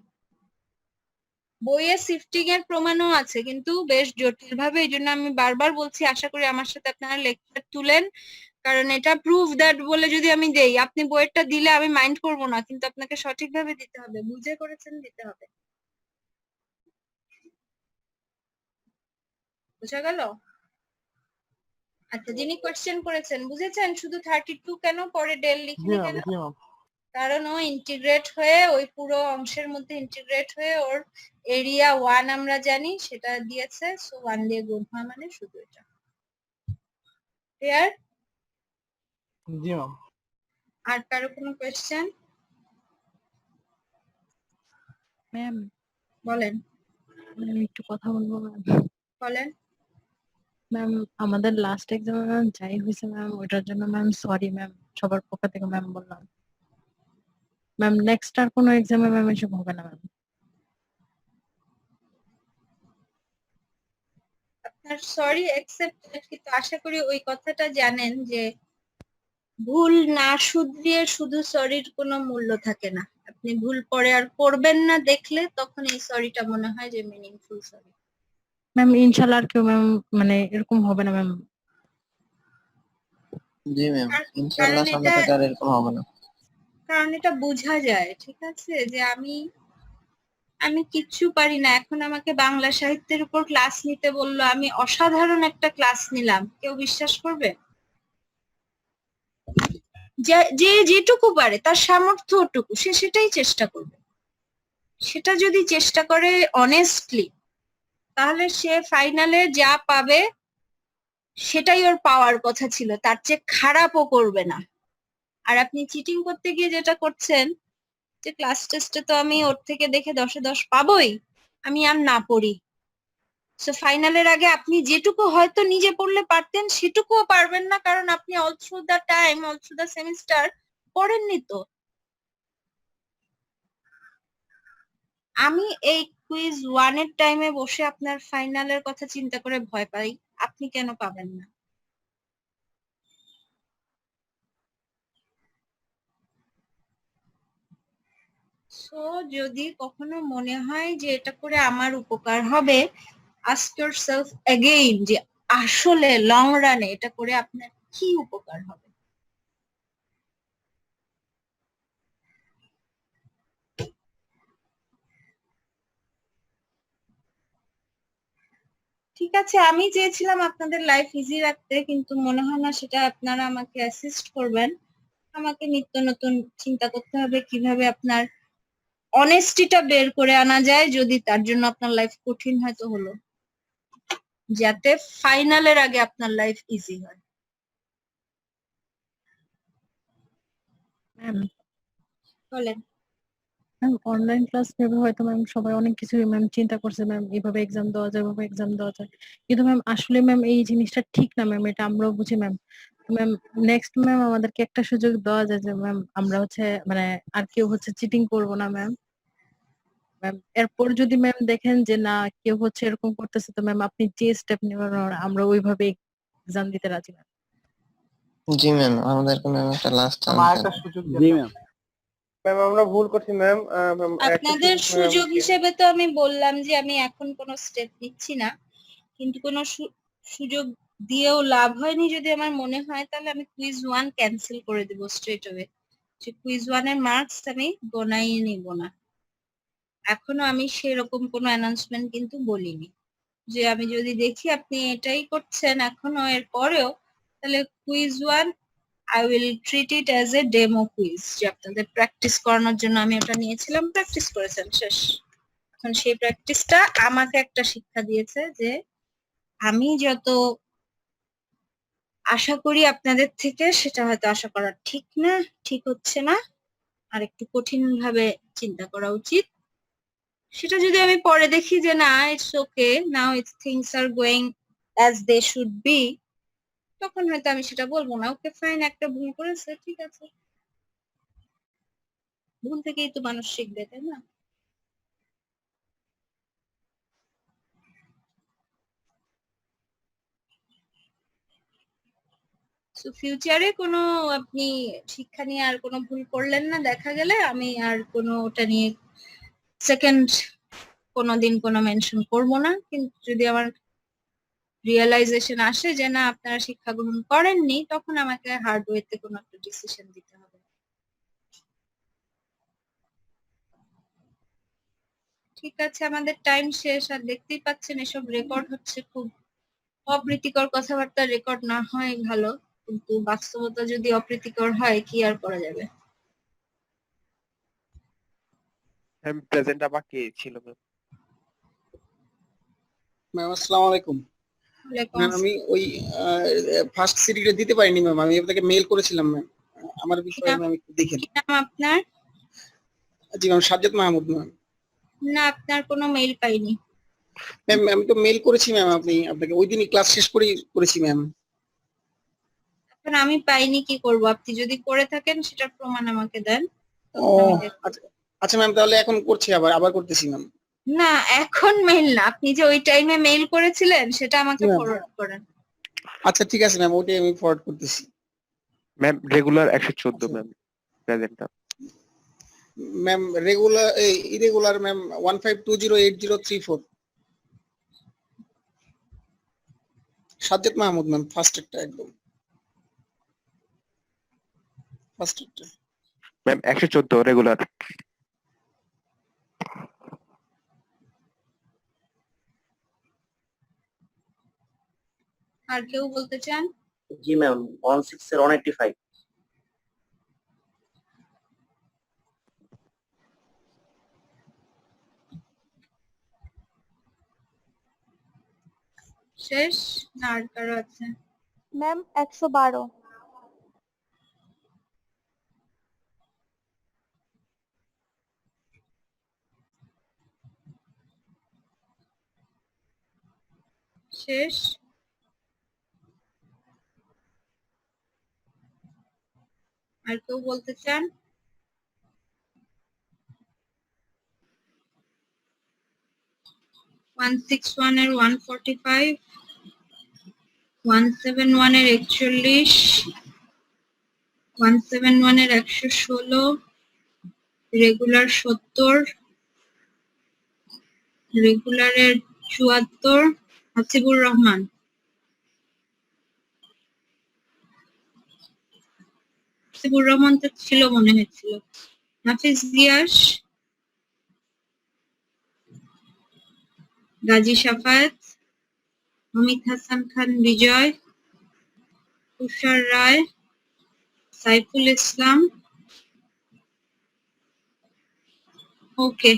বইয়ে শিফটিং এর প্রমাণও আছে, কিন্তু বেশ জটিল ভাবে। এই জন্য আমি বারবার বলছি, আশা করি আমার সাথে আপনারা লেকচার তুলেন, কারণ এটা প্রুফ দ্যাট বলে যদি আমি দেই, আপনি বইয়েরটা দিলে আমি মাইন্ড করব না, কিন্তু আপনাকে সঠিকভাবে দিতে হবে, বুঝে করেছেন দিতে হবে। বুঝা গেল? আচ্ছা, যিনি কোয়েশ্চেন করেছেন বুঝেছেন শুধু 32 কেন পরে ডেল জি লিখিনি ম্যাম, কেন? জি ম্যাম। কারণ ও ইন্টিগ্রেট হয়ে ওই পুরো অংশের মধ্যে ইন্টিগ্রেট হয়ে ওর এরিয়া 1 আমরা জানি সেটা দিয়েছে, সো 1 দিয়ে গুণ হয় মানে শুধু এটা। ক্লিয়ার? জি ম্যাম। আর কারো কোনো কোয়েশ্চেন? ম্যাম বলেন। আমি একটু কথা বলবো ম্যাম। বলেন। ম্যাম আমাদের লাস্ট এক্সামে ম্যাম যাই হয়েছে ম্যাম, ওইটার জন্য ম্যাম সরি ম্যাম, সবার পক্ষ থেকে ম্যাম বললাম। ম্যাম নেক্সট আর কোনো এক্সামে ম্যাম এসব হবে না ম্যাম। আপনার সরি অ্যাকসেপ্টেড, কিন্তু আশা করি ওই কথাটা জানেন যে ভুল না শুধরিয়ে শুধু সরির কোনো মূল্য থাকে না। আপনি ভুল পরে আর করবেন না দেখলে তখন এই সরিটা মনে হয় যে মিনিংফুল সরি। ম্যাম ইনশাআল্লাহ আর কেউ ম্যাম মানে এরকম হবে না ম্যাম। জি ম্যাম, কারণ ইনশাআল্লাহ সামনে থেকে আর এরকম হবে না। এটা বোঝা যায়, ঠিক আছে, যে আমি কিচ্ছু পারি না। এখন আমাকে বাংলা সাহিত্যের উপর ক্লাস নিতে বললো, আমি অসাধারণ একটা ক্লাস নিলাম, কেউ বিশ্বাস করবে? যে যেটুকু পারে তার সামর্থ্যটুকু সে সেটাই চেষ্টা করবে। সেটা যদি চেষ্টা করে অনেস্টলি, তাহলে সে ফাইনালে যা পাবে সেটাই ওর পাওয়ার কথা ছিল, তার চেয়ে খারাপও করবে না। আর আপনি চিটিং করতে গিয়ে যেটা করছেন, যে ক্লাস টেস্টে তো আমি ওর থেকে দেখে 10-এ 10 পাবোই, আমি আর না পড়ি। সো ফাইনালের আগে আপনি যেটুকু হয়তো নিজে পড়লে পারতেন সেটুকুও পারবেন না, কারণ আপনি all through the time, all through the semester পড়েননি তো। আমি এই কুইজ 1 এর টাইমে বসে আপনার ফাইনালের কথা চিন্তা করে ভয় পাই, আপনি কেন পাবেন না? সো যদি কখনো মনে হয় যে এটা করে আমার উপকার হবে, আস্ক ইয়োরসেলফ এগেইন যে আসলে লং রানে এটা করে আপনার কি উপকার হবে। ঠিক আছে, আমি চেয়েছিলাম আপনাদের লাইফ ইজি রাখতে, কিন্তু মনে হয় না সেটা আপনারা আমাকে অ্যাসিস্ট করবেন। আমাকে নিত্য নতুন চিন্তা করতে হবে কিভাবে আপনার অনেস্টিটা বের করে আনা যায়, যদি তার জন্য আপনার লাইফ কঠিন হয়তো হলো, যাতে ফাইনালের আগে আপনার লাইফ ইজি হয়। ম্যাম বলেন। ম্যাম অনলাইন ক্লাস ভেবে হয়তো ম্যাম সবাই অনেক কিছু ম্যাম চিন্তা করছে ম্যাম, এভাবে এক্সাম দেওয়া যায়, এভাবে এক্সাম দেওয়া যায়, কিন্তু ম্যাম আসলে ম্যাম এই জিনিসটা ঠিক না ম্যাম, এটা আমরাও বুঝি ম্যাম। ম্যাম নেক্সট ম্যাম আমাদেরকে একটা সুযোগ দেওয়া যায় যে ম্যাম আমরা হচ্ছে মানে আর কেউ হচ্ছে চিটিং করবো না ম্যাম। ম্যাম এরপর যদি ম্যাম দেখেন যে না কেউ হচ্ছে এরকম করতেছে, তো ম্যাম আপনি যে স্টেপ নেবেন আমরা ওইভাবে এক্সাম দিতে রাজি ম্যাম। জি ম্যাম, আমাদেরকে ম্যাম একটা লাস্ট ম্যাম চান্স আরেকটা দেন। সুযোগ জি দেন ম্যাম। ম্যাম আমরা ভুল করছি ম্যাম। ম্যাম একটা আপনাদের সুযোগ সুযোগ ম্যাম হিসেবে তো আমি বললাম যে আমি এখন কোনো স্টেপ নিচ্ছি না, কিন্তু কোনো সুযোগ দিয়েও লাভ হয়নি যদি আমার মনে হয়, তাহলে আমি কুইজ 1 ক্যান্সেল করে দেব স্ট্রেট অ্যাওয়ে। যে কুইজ 1 এর মার্কস আমি গোনাই নিব না। এখনো আমি সেরকম কোনো অ্যানাউন্সমেন্ট কিন্তু বলিনি যে আমি যদি দেখি আপনি এটাই করছেন এখনো এর পরেও, তাহলে quiz 1 I will treat it as a demo quiz, যে আপনাদের প্র্যাকটিস করানোর জন্য আমি ওটা নিয়েছিলাম, প্র্যাকটিস করেছেন, শেষ। এখন সেই প্র্যাকটিসটা আমাকে একটা শিক্ষা দিয়েছে যে আমি যত আশা করি আপনাদের থেকে সেটা হয়তো আশা করা ঠিক না, ঠিক হচ্ছে না, আর একটু কঠিন ভাবে চিন্তা করা উচিত। সেটা যদি আমি পরে দেখি যে না it's okay, now it's things are going as they should be, তখন হয়তো আমি সেটা বলবো না, ওকে ফাইন, একটা ভুল করেছে, ঠিক আছে, ভুল থেকেই তো মানুষ শিখবে, তাই না? সো ফিউচারে কোনো আপনি শিক্ষা নিয়ে আর কোনো ভুল করলেন না দেখা গেলে, আমি আর কোনো ওটা নিয়ে সেকেন্ড কোনোদিন কোনো মেনশন করব না। কিন্তু যদি আমার রিয়েলাইজেশন আসে যে না আপনারা শিক্ষা গ্রহণ করেননি, তখন আমাকে হার্ড ওয়েতে কোনো একটা ডিসিশন দিতে হবে। ঠিক আছে, আমাদের টাইম শেষ। আর দেখতেই পাচ্ছেন এসব রেকর্ড হচ্ছে, খুব অপ্রীতিকর কথাবার্তা রেকর্ড না হয় ভালো, কিন্তু বাস্তবতা যদি অপ্রীতিকর হয় কি আর করা যাবে। ম্যাম প্রেজেন্ট আবার কে ছিল ম্যাম? ম্যাম আসসালামু আলাইকুম। ওয়ালাইকুম ম্যাম আমি ওই ফার্স্ট সিডিটা দিতে পারিনি ম্যাম, আমি আপনাকে মেল করেছিলাম ম্যাম, আমার বিষয়ে ম্যাম একটু দেখেন। কি নাম আপনার? জি ম্যাম, সাজ্জাদ মাহমুদ ম্যাম। না, আপনার কোনো মেইল পাইনি। ম্যাম আমি তো মেল করেছি ম্যাম, আপনাকে ওই দিনই ক্লাস শেষ করেই করেছি ম্যাম। এখন আমি পাইনি, কি করব? আপনি যদি করে থাকেন সেটার প্রমাণ আমাকে দেন, ও তখন আমি দেখব। আচ্ছা ম্যাম, তাহলে এখন করছি, আবার করতেছি ম্যাম। না, এখন মেইল না, আপনি যে ওই টাইমে মেইল করেছিলেন সেটা আমাকে জি ম্যাম। ফরওয়ার্ড করেন। আচ্ছা ঠিক আছে ম্যাম, ওটাই আমি ফরওয়ার্ড করতেছি। ম্যাম রেগুলার 114 ম্যাম প্রেজেন্টটা। Ma'am regular irregular ma'am 15208034। Sajjad Mahmud ma'am, first একটা একদম ফার্স্ট একটা। Ma'am 114 regular. আর কেউ বলতে চান? জি ম্যাম 16 এর 185। শেষ না আর কারো আছে? ম্যাম 112। শেষ। আর কেউ বলতে চান? 161 এর 145, 171 এর 41, 171 এর 116, রেগুলার 70, রেগুলারের 74, হাসিবুর রহমান। হাসিবুর রহমান তো ছিল মনে হচ্ছিল। হাফিজ গিয়াস, গাজী সাফায়েত, অমিত হাসান খান বিজয়, তুষার রায়, সাইফুল ইসলাম। ওকে,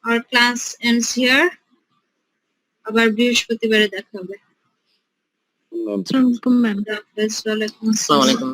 our class ends here. আবার বৃহস্পতিবারে দেখা হবে। আসসালামু আলাইকুম ম্যাম। আল্লাহ হাফেজ, ওয়ালাইকুম আসসালামু আসসালাম। আলাইকুম।